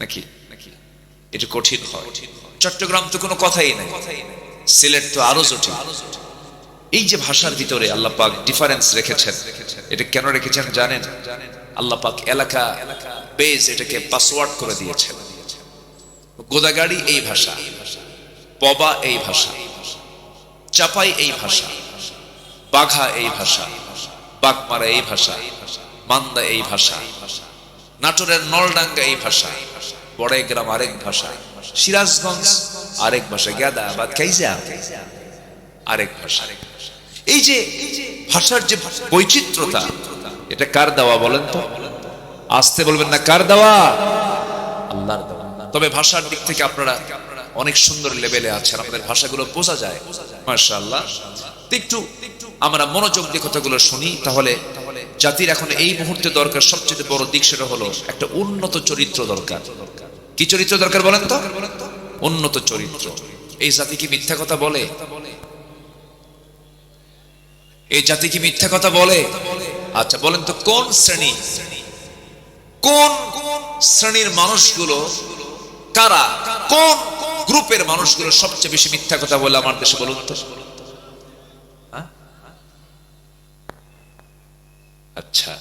নাকি? এটা কঠিন হয়। চট্টগ্রাম তো কোনো কথাই নাই, সিলেট তো আরো জটিল। এই যে ভাষার ভিতরে আল্লাহ পাক ডিফারেন্স রেখেছেন, এটা কেন রেখেছেন জানেন? আল্লাহ পাক এলাকা বেজ এটাকে পাসওয়ার্ড করে দিয়েছেন। গোদাগাড়ি এই ভাষা, পবা এই ভাষা, চাপাই এই ভাষা, বাঘা এই ভাষা, বাগমারা এই ভাষা, মান্দা এই ভাষা, নাটোরের নলডাঙ্গা এই ভাষা, বড়াইগ্রাম আরেক ভাষা, সিরাজগঞ্জ আরেক ভাষা, গেদা বা কাইজা আরেক ভাষা। এই যে ভাষার যে বৈচিত্র্যতা, এটা কার দেওয়া বলেন তো? আসতে বলবেন না, কার দেওয়া? আল্লাহর দেওয়া। তবে ভাষার দিক থেকে আপনারা অনেক সুন্দর লেভেলে আছেন, আপনাদের ভাষাগুলো বোঝা যায় মাশাআল্লাহ। একটু আমরা মনোযোগ দিয়ে কথাগুলো শুনি, তাহলে জাতির এখন এই মুহূর্তে দরকার সবচেয়ে বড় দিক, সেটা হলো একটা উন্নত চরিত্র দরকার। কি চরিত্র দরকার বলেন তো? উন্নত চরিত্র। এই জাতি কি মিথ্যা কথা বলে? এই জাতি কি মিথ্যা কথা বলে? আচ্ছা বলেন তো, কোন শ্রেণীর মানুষগুলো কারা, কোন গ্রুপের মানুষগুলো সবচেয়ে বেশি মিথ্যা কথা বলে আমার দেশে বলুন তো? আচ্ছা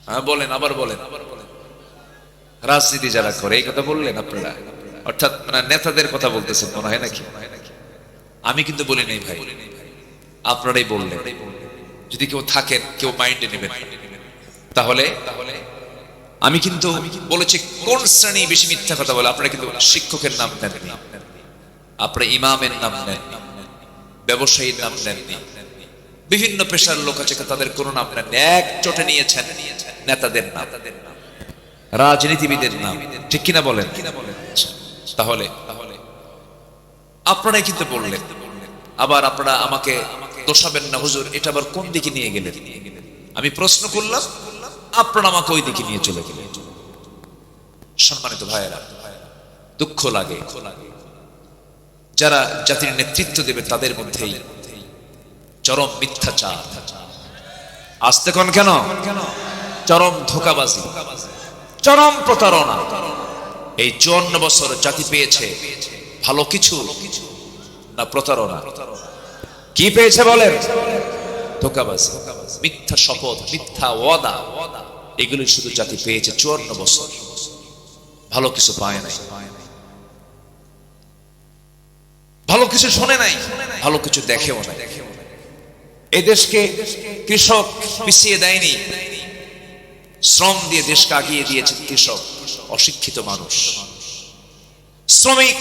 হ্যাঁ বলেন, আবার বলেন। রাজনীতি যারা করে, এই কথা বললেন আপনারা, অর্থাৎ মানে নেতাদের কথা বলতেছেন মনে হয় নাকি? আমি কিন্তু বলি নাই ভাই, আপনারাই বললেন। যদি কেউ থাকেন, কেউ মাইন্ডে নেবেন, তাহলে আমি কিন্তু বলেছি কোন শ্রেণী বেশি মিথ্যা কথা বলে। আপনারা কিন্তু শিক্ষকের নাম নেননি, আপনারা ইমামের নাম নেননি, ব্যবসায়ীর নাম নেননি, বিভিন্ন পেশার লোক আছে তাদের কোনো নাম নেননি, এক চোটে নিয়েছেন নেতাদের নাম, রাজনীতিবিদের নাম, ঠিক কিনা বলেন? তাহলে আপনারাই কিন্তু বললেন। আবার আপনারা আমাকে দোষাবেন না, হুজুর এটা আবার কোন দিকে নিয়ে গেলেন? আমি প্রশ্ন করলাম, আপনারা আমাকে ওই দিকে নিয়ে চলে গেলেন। সম্মানিত ভাইয়েরা, দুঃখ লাগে যারা জাতির নেতৃত্ব দেবে তাদের মধ্যেই চরম মিথ্যাচার, আসতে কোন কেন, চরম ধোঁকাবাজি, চরম প্রতারণা। এই 54 বছর জাতি পেয়েছে ভালো কিছু না প্রতারণা? কি পেয়েছে বলেন? ধোঁকাবাজি, মিথ্যা শপথ, মিথ্যা ওয়াদা, এগুলি শুধু জাতি পেয়েছে 54 বছর, ভালো কিছু পায় নাই, ভালো কিছু শোনে নাই, ভালো কিছু দেখেও নাই। এই দেশকে কৃষক পিছিয়ে দেয়নি, শ্রম দিয়ে দেশকে আগিয়ে দিয়েছে কৃষক, অশিক্ষিত মানুষ। শ্রমিক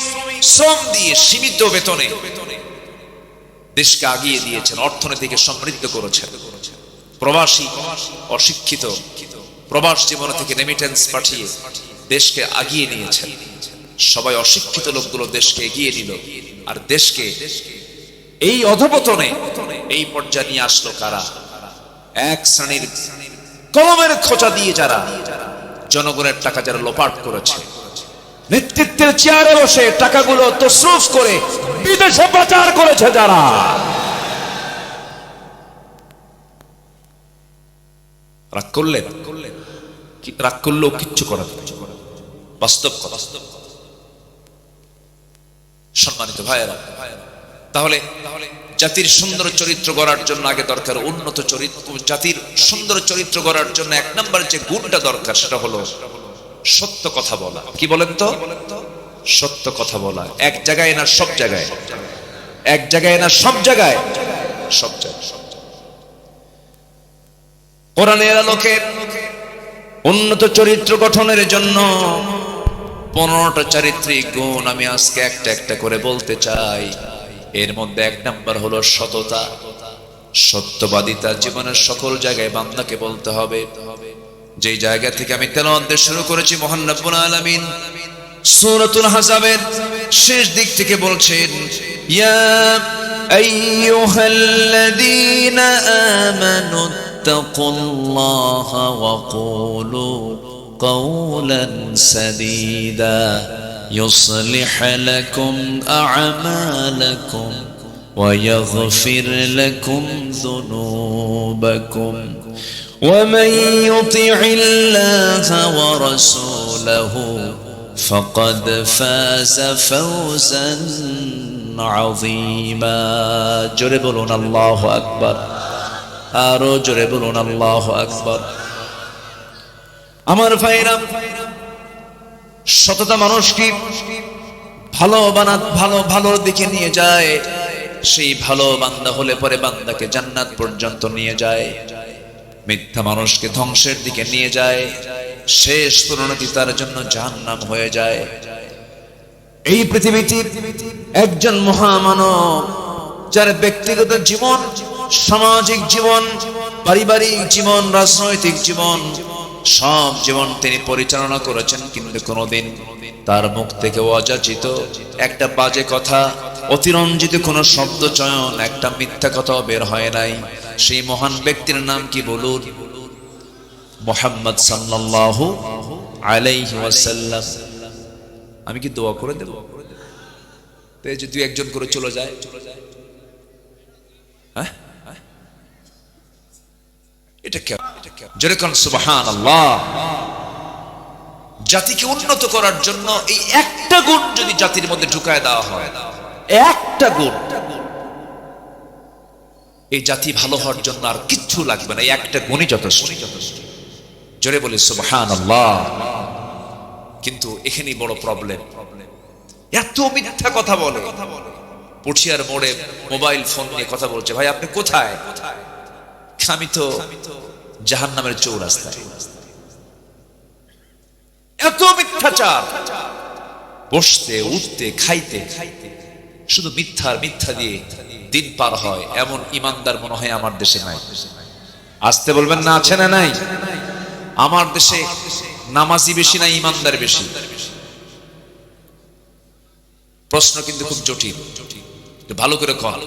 শ্রম দিয়ে সীমিত বেতনে দেশকে আগিয়ে দিয়েছেন, অর্থনীতিকে সমৃদ্ধ করেছেন। প্রবাসী অশিক্ষিত প্রবাস জীবন থেকে রেমিটেন্স পাঠিয়ে দেশকে আগিয়ে নিয়েছেন। সবাই অশিক্ষিত লোকগুলো দেশকে এগিয়ে নিল, আর দেশকে এই অধপতনে এই পর্যায়ে নিয়ে আসলো কারা? এক শ্রেণীর কলমের খোঁচা দিয়ে যারা জনগণের টাকা যারা লোপাট করেছে, নেতৃত্বের চেয়ারে বসে টাকাগুলো তসরুফ করে বিদেশে পাচার করেছে যারা। রাগ করলেন? রাগ করলেও কিচ্ছু করার, বাস্তব কথা। সম্মানিত ভাইয়েরা, তাহলে জাতির সুন্দর চরিত্র গড়ার জন্য আগে দরকার উন্নত চরিত্র। জাতির সুন্দর চরিত্র গড়ার জন্য এক নম্বর যে গুণটা দরকার সেটা হলো সত্য কথা বলা। কি বলেন তো? সত্য কথা বলা। এক জায়গায় না সব জায়গায়, এক জায়গায় না সব জায়গায়, সব জায়গায়। কোরআনের আলোকে উন্নত চরিত্র গঠনের জন্য 15টা চারিত্রিক গুণ আমি আজকে একটা একটা করে বলতে চাই। এর মধ্যে এক নাম্বার হলো সততা, সত্যবাদিতা। জীবনের সকল জায়গায় বান্দাকে বলতে হবে। যেই জায়গা থেকে আমি তেলাওয়াত শুরু করেছি, মহান রব্বুল আলামিন সূরাতুল আহজাবের শেষ দিক থেকে বলছেন, ইয়া আইয়ুহাল্লাযীনা আমানু তাকুল্লাহা ওয়া কুলু قولا سديدا يصلح لكم أعمالكم ويغفر لكم ذنوبكم ومن يطع الله ورسوله فقد فاز فوزا عظيما জোরে বলুন আল্লাহু আকবার আরো জোরে বলুন আল্লাহু আকবার আমার ভাইরা সততা মানুষকে ভালোর দিকে নিয়ে যায় সেই ভালো বান্দা হলে পরে বান্দাকে জান্নাত পর্যন্ত নিয়ে যায় মিথ্যা মানুষকে ধ্বংসের দিকে নিয়ে যায় শেষ পরিণতি তার জন্য জাহান্নাম হয়ে যায় এই পৃথিবীতে একজন মহামানব যার ব্যক্তিগত জীবন সামাজিক জীবন পারিবারিক জীবন রাজনৈতিক জীবন সব জীবন তিনি পরিচালনা করেছেন কিন্তু কোনোদিন তার মুখ থেকে অযাচিত একটা বাজে কথা অতিরঞ্জিত কোনো শব্দ চয়ন একটা মিথ্যা কথা বের হয় নাই সেই মহান ব্যক্তির নাম কি বলুন মুহাম্মদ সাল্লাল্লাহু আলাইহি ওয়াসাল্লাম আমি কি দোয়া করে দেব তে যদি একজন করে চলে যায় হ্যাঁ এটা কি যেরকম সুবহানাল্লাহ জাতিকে উন্নত করার জন্য এই একটা গুণ যদি জাতির মধ্যে ঢুকায় দেওয়া হয় একটা গুণ এই জাতি ভালো হওয়ার জন্য আর কিচ্ছু লাগবে না এই একটা গুণই যথেষ্ট জোরে বলি সুবহানাল্লাহ কিন্তু এখানেই বড় প্রবলেম এত মিথ্যা কথা বলে পুঠিয়ার মোড়ে মোবাইল ফোন নিয়ে কথা বলছে ভাই আপনি কোথায় আমি তো জাহান্নামের চৌরাস্তায় এত মিথ্যাচার বসতে উঠতে খাইতে শুধু মিথ্যা দিয়ে দিন পার হয় এমন ইমানদার মনে হয় আমার দেশে নাই আসতে বলবেন না আছে না নাই আমার দেশে নামাজি বেশি না ইমানদার বেশি প্রশ্ন কিন্তু খুব জটিল ভালো করে কর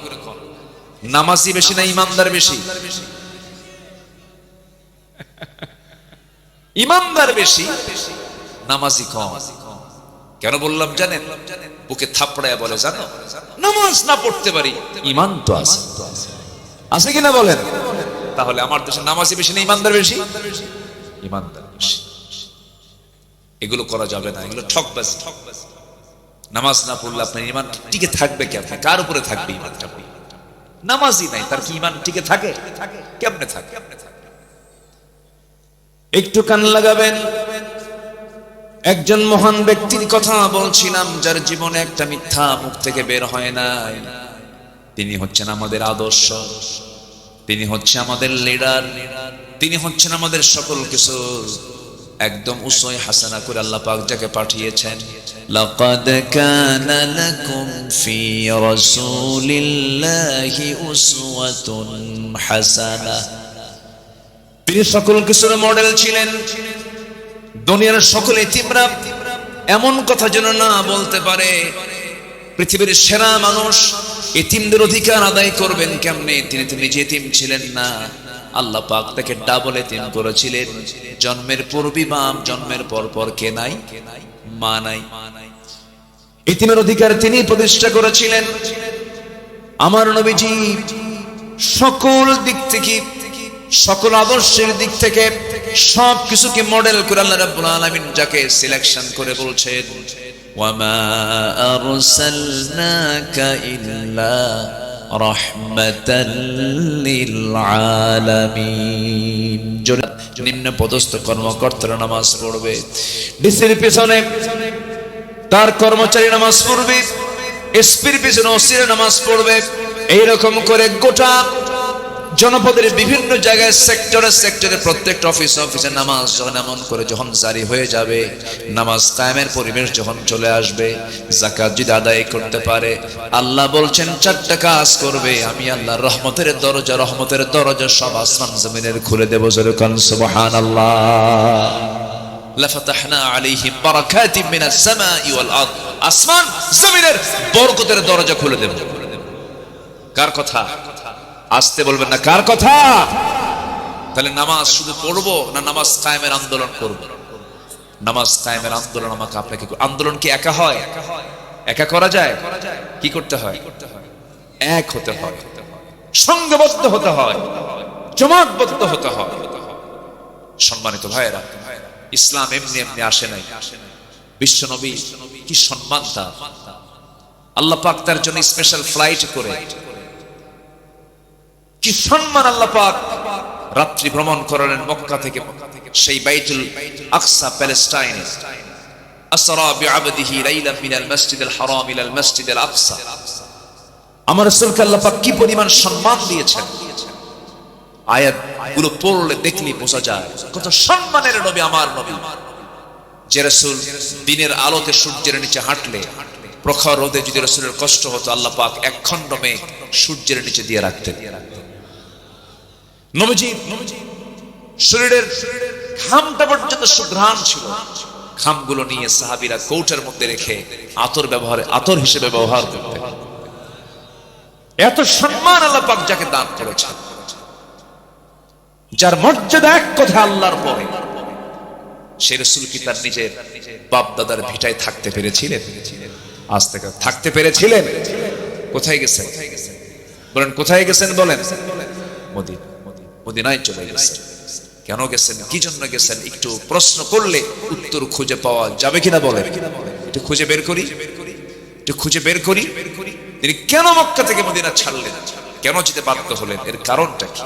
নামাজি বেশি না ইমানদার বেশি ইমানদার বেশি নামাজি কম কেন বললাম জানেন বুকে থাপড়ায় বলে জানো নামাজ না পড়তে পারি ইমান তো আছে আছে কিনা বলেন তাহলে আমার দেশে নামাজি বেশি না ইমানদার বেশি ইমানদার বেশি এগুলো করা যাবে না এগুলো ঠকবাজি নামাজ না পড়লে আপনার ইমান টিকে থাকবে কেমনে কার উপরে থাকবে ইমানটা নামাজই নাই তার কি ইমান টিকে থাকে কেমনে থাকে একটু কান লাগাবেন একজন মহান ব্যক্তির কথা বলছিলাম যার জীবনে একটা মিথ্যা মুখ থেকে বের হয় নাই তিনি হচ্ছেন আমাদের আদর্শ তিনি হচ্ছে আমাদের লিডার তিনি হচ্ছেন আমাদের সকল কিছু একদম উসওয়া হাসানা করে আল্লাহ পাক যাকে পাঠিয়েছেন লাকাদ কানা লাকুম ফি রাসূলিল্লাহি উসওয়াতুন হাসানাহ তিনি সকল কিছুর মডেল ছিলেন দুনিয়ার সকল ইতিমরা এমন কথা যেন না বলতে পারে পৃথিবীর সেরা মানুষ ইতিমদের অধিকার আদায় করবেন কেমনে তিনি তো নিজে ইতিম ছিলেন না আল্লাহ পাক তাকে ডাবল ইতিম করেছিলেন জন্মের পূর্বে বাপ জন্মের পর কে নাই মা নাই ইতিমের অধিকার তিনি প্রতিষ্ঠা করেছিলেন আমার নবীজি সকল দিক থেকে সকল আদর্শের দিক থেকে সব কিছুকে মডেল করে আল্লাহ রাব্বুল আলামিন যাকে সিলেকশন করে বলছেন ওয়ামা আরসালনাকা ইল্লা রাহমাতাল লিল আলামিন নিম্ন পদস্থ কর্মকর্তারা নামাজ পড়বে ডিসির পিছনে তার কর্মচারী নামাজ পড়বে এসপির পিছনে ওসিরা নামাজ পড়বে এইরকম করে গোটা জনপদের বিভিন্ন জায়গায় সেক্টরে প্রত্যেকটা অফিসে নামাজ যখন জারি হয়ে যাবে নামাজ কায়েমের পরিবেশ যখন চলে আসবে যাকাত যদি আদায় করতে পারে আল্লাহ বলছেন চারটা কাজ করবে আমি আল্লাহ রহমতের দরজা সব আসমান জমিনের খুলে দেব জোরে কান সুবহানাল্লাহ লাফাতাহনা আলাইহিম বারাকাতিম মিনাস সামাই ওয়াল আরদ আসমান জমিনের বরকতের দরজা খুলে দেব কার কথা আসতে বলবেন না কার কথা তাহলে নামাজ শুধু পড়বো না নামাজ কায়েমের আন্দোলন করব নামাজ কায়েমের আন্দোলন আমাকে আপনাকে আন্দোলন কি একা হয় একা করা যায় কি করতে হয় এক হতে হয়, সংঘবদ্ধ হতে হয়, জমাটবদ্ধ হতে হয়। সম্মানিত ভাইয়েরা, ইসলাম এমনি এমনি আসে নাই। বিশ্ব নবী কি সম্মান তার! আল্লাহ পাক তার জন্য স্পেশাল ফ্লাইট করে কি সম্মান আল্লাহ পাক রাত্রি ভ্রমণ করালেন মক্কা থেকে সেই বাইতুল আকসা প্যালেস্টাইনে। আসরা বিআবদিহি লাইলান মিনাল মাসজিদিল হারাম ইলাল মাসজিদিল আকসা। আমার রাসূলকে আল্লাহ পাক কি পরিমাণ সম্মান দিয়েছেন, আয়াতগুলো পড়লে দেখলে বোঝা যায় কত সম্মানের নবী আমার নবী। যে রাসূল দিনের আলোতে সূর্যের নিচে হাঁটলে প্রখর রোদে যদি রাসূলের কষ্ট হতো, আল্লাহ পাক এক খণ্ড মেঘ সূর্যের নিচে দিয়ে রাখতেন। নবীজি শরীরের ঘামটা পর্যন্ত সুঘ্রাণ ছিল, ঘামগুলো নিয়ে সাহাবীরা কৌটার মধ্যে রেখে আতর হিসেবে ব্যবহার করতেন। এত সম্মান আল্লাহ পাক যাকে দান করেছেন, যার মর্যাদা এক কথা আল্লাহর পরে, সেই রাসূল কি তার নিজের বাপ দাদার ভিটায় থাকতে পেরেছিলেন? আজ থেকে থাকতে পেরেছিলেন? কোথায় গেছেন বলেন? কোথায় গেছেন বলেন? মদিনায় চলে গেছেন। কেন গেছেন, কি জন্য গেছেন? একটু প্রশ্ন করলে উত্তর খুঁজে পাওয়া যাবে কিনা বলেন? একটু খুঁজে বের করি, একটু খুঁজে বের করি। তিনি কেন মক্কা থেকে মদিনা ছাড়লেন, কেন যেতে বাধ্য হলেন, এর কারণটা কি?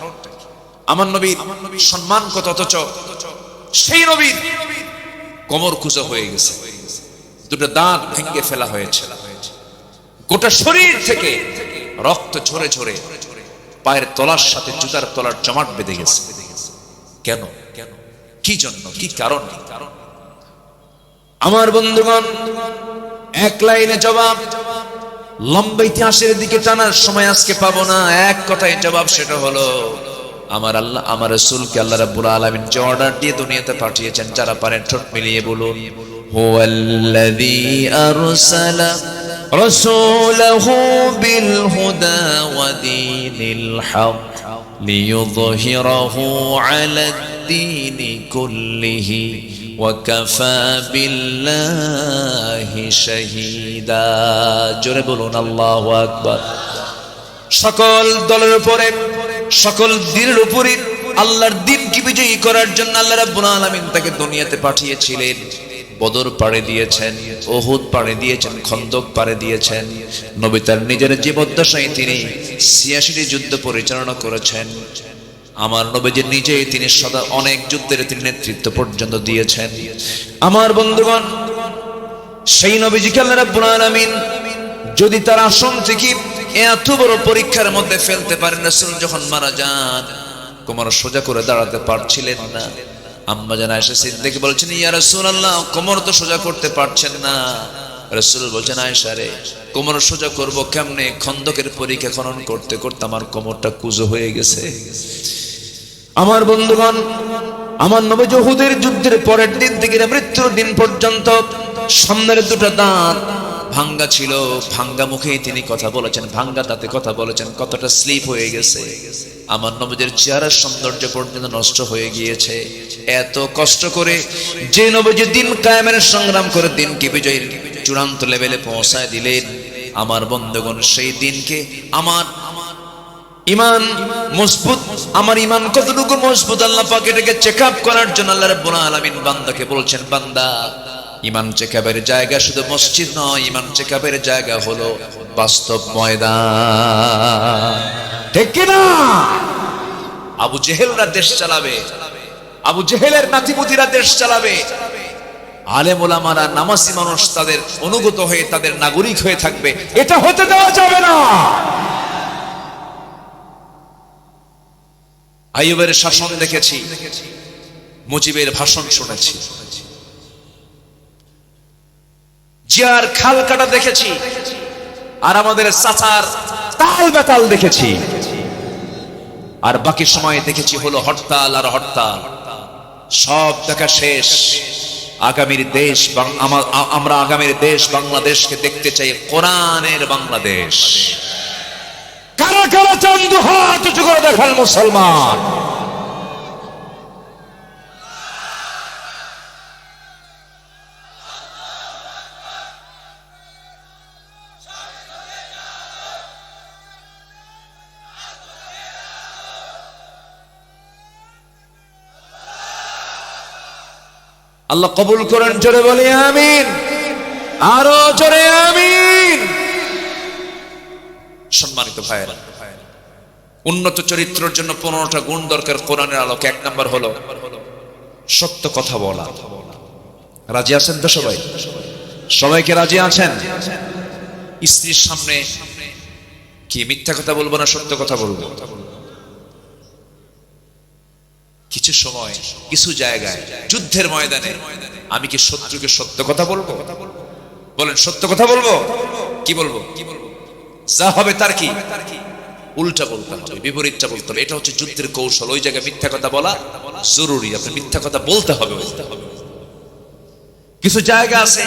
আমার নবীর সম্মান কত, অথচ সেই নবীর কোমর খুঁজো হয়ে গেছে, দুটো দাঁত ভেঙে ফেলা হয়েছে, গোটা শরীর থেকে রক্ত ঝরে ঝরে পায়ের তলার সাথে জুতার তলার জমাট বেঁধে গেছে। কেন? কি জন্য? কি কারণ? আমার বন্ধুগণ, এক লাইনে জবাব, লম্বা ইতিহাসের দিকে টানার সময় আজকে পাবো না। এক কথায় জবাব, সেটা হলো আমার আল্লাহ, আমার রাসূলকে আল্লাহ রাব্বুল আলামিন যে অর্ডার দিয়ে দুনিয়াতে পাঠিয়েছেন, যারা পারেন ঠোঁট মিলিয়ে বলুন, হুয়াল্লাযী আরসালা রাসূলাহু বিল হুদা ওয়া দীনিল হক লিইয়ুযহিরাহু আলাদ-দীনি কুল্লিহি ওয়া কাফা বিল্লাহি শাহীদা। জোরে বলুন আল্লাহু আকবার। সকল দলের উপরে, সকল দিনের উপরে আল্লাহর দ্বীনকে বিজয়ী করার জন্য আল্লাহ রাব্বুল আলামিন তাকে দুনিয়াতে পাঠিয়েছিলেন। বদর পাড়ে দিয়েছেন, উহুদ পাড়ে দিয়েছেন, খন্দক পাড়ে দিয়েছেন। নবী তার নিজের জীবদ্দশায় তিনি ৮৬টি যুদ্ধ পরিচালনা করেছেন। আমার নবীজি নিজেই তিনি সদা অনেক যুদ্ধের তিনি নেতৃত্ব পর্যন্ত দিয়েছেন। আমার বন্ধুগণ, সেই নবীজিকে আল্লাহ রাব্বুল আলামিন যদি তার আসন থেকে এত বড় পরীক্ষার মধ্যে ফেলতে পারেন, রাসূল যখন মারা যান কোমর সোজা করে দাঁড়াতে পারছিলেন না। আম্মা জান আয়েশা সিদ্দিকা বলছেন, ইয়া রাসূলুল্লাহ, কোমর তো সোজা করতে পারছেন না। রাসূল বলছেন, আয়েশা রে, কোমর সোজা করব কেমনে? খন্দকের পরীক্ষা খনন করতে করতে আমার কোমরটা কুঁজো হয়ে গেছে। আমার বন্ধুগণ, আমার নবী উহুদের যুদ্ধের পরের দিন থেকে মৃত্যুর দিন পর্যন্ত সামনের দুটো দাঁত ভাঙ্গা ছিল। ভাঙ্গা মুখেই তিনি কথা বলেছেন, ভাঙ্গা দাঁতে কথা বলেছেন। কতটা স্লিপ হয়ে গেছে, আমার নবীদের চেহারার সৌন্দর্য পর্যন্ত নষ্ট হয়ে গিয়েছে। এত কষ্ট করে যে নবীজি দিন কায়েমের সংগ্রাম করে দিনকে বিজয়ের চূড়ান্ত লেভেলে পৌঁছায় দিলেন, আমার বন্ধুগণ, সেই দিনকে আমার ইমান মজবুত, আমার ইমান কতটুকু মজবুত আল্লাহ পাক এটাকে চেক আপ করার জন্য আল্লাহ রাব্বুল আলামিন বান্দাকে বলছেন, বান্দা, ইমান চেকআপের জায়গা শুধু মসজিদ নয়, ইমান চেকআপের জায়গা হলো বাস্তব ময়দান। ঠিক কি না? আবু জেহেলরা দেশ চালাবে, আবু জেহেলের নাতিপুতিরা দেশ চালাবে, আলেম ওলামারা, নামাজি মানুষ তাদের অনুগত হয়ে তাদের নাগরিক হয়ে থাকবে। এটা হতে দেওয়া যাবে না। আইয়ুবের শাসন দেখেছি, মুজিবের ভাষণ শুনেছি, জিয়ার খাল কাটা দেখেছি, আর আমাদের চাচার তাল বেতাল দেখেছি, আর বাকি সময় দেখেছি হলো হরতাল আর হরতাল। সব দেখা শেষ। আগামীর দেশ, আমরা আগামীর দেশ বাংলাদেশকে দেখতে চাই কোরআনের বাংলাদেশ। কারা কারা চান দুহাত উঁচু করে দেখান মুসলমান। আল্লাহ কবুল করেন, জোরে বলি আমিন, আরো জোরে আমিন। সম্মানিত ভাইয়েরা, উন্নত চরিত্রের জন্য 15টা গুণ দরকার কোরআনের আলোকে। 1 নাম্বার হলো সত্য কথা বলা। রাজি আছেন তো সবাই? সবাইকে রাজি আছেন? স্ত্রীর সামনে কি মিথ্যা কথা বলবো না সত্য কথা বলবো? কিছু সময় কিছু জায়গায় যুদ্ধের ময়দানে আমি কি শত্রুকে সত্য কথা বলবো? বলেন, সত্য কথা বলবো? কি বলবো? যা হবে তার কি উল্টা বলতে হবে, বিপরীতটা বলতে হবে। এটা হচ্ছে যুদ্ধের কৌশল। ওই জায়গায় মিথ্যা কথা বলা জরুরি, আপনি মিথ্যা কথা বলতে হবে। কিছু জায়গা আছে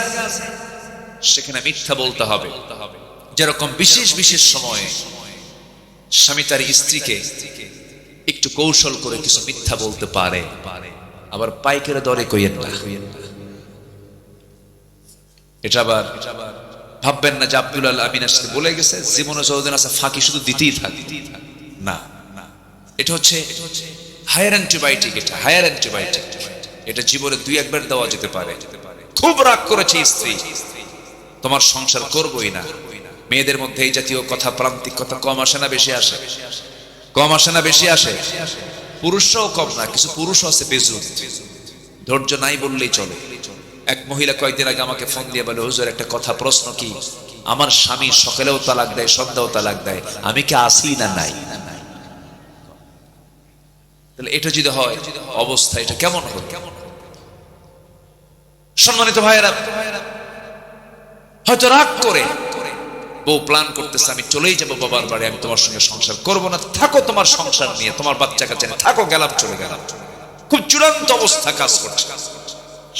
সেখানে মিথ্যা বলতে হবে। যেরকম বিশেষ বিশেষ সময়ে স্বামী তার স্ত্রীকে একটু কৌশল করে কিছু মিথ্যা বলতে পারে, আবার পাইকারি দরে কইয়েন না। এটা আবার ভাববেন না যে আব্দুল আল আমিন আসতে বলে গেছে জীবনে যতদিন আছে ফাঁকি শুধু দিতেই থাকে, না। এটা হচ্ছে হায়ার অ্যান্টিবায়োটিক। এটা হায়ার অ্যান্টিবায়োটিক। এটা জীবনে 2-1 বার দেওয়া যেতে পারে। খুব রাগ করেছে স্ত্রী, তোমার সংসার করবই না। মেয়েদের মধ্যে এই জাতীয় কথা, প্রান্তিক কথা কম আসে না বেশি আসে? কম আসে না বেশি আসে? পুরুষরাও কম না, কিছু পুরুষ আছে বেজুর, ধৈর্য নাই বললেই চলে। এক মহিলা কয়েকদিন আগে আমাকে ফোন দিয়ে বলে, হুজুর একটা কথা, প্রশ্ন কি, আমার স্বামী সকালেও তালাক দেয়, সন্ধ্যাও তালাক দেয়, আমি কি আসি না নাই? তাহলে এটা যদি হয় অবস্থা এটা কেমন হবে? সম্মানিত ভাইয়েরা, হয়তো রাগ করে বউ প্ল্যান করতেছে আমি চলেই যাবো বাবার বাড়ি, আমি তোমার সঙ্গে সংসার করবো না, থাকো তোমার সংসার নিয়ে, তোমার বাচ্চা কাছে থাকো, গেলাম চলে গেলাম। খুব চূড়ান্ত অবস্থা কাজ করছে।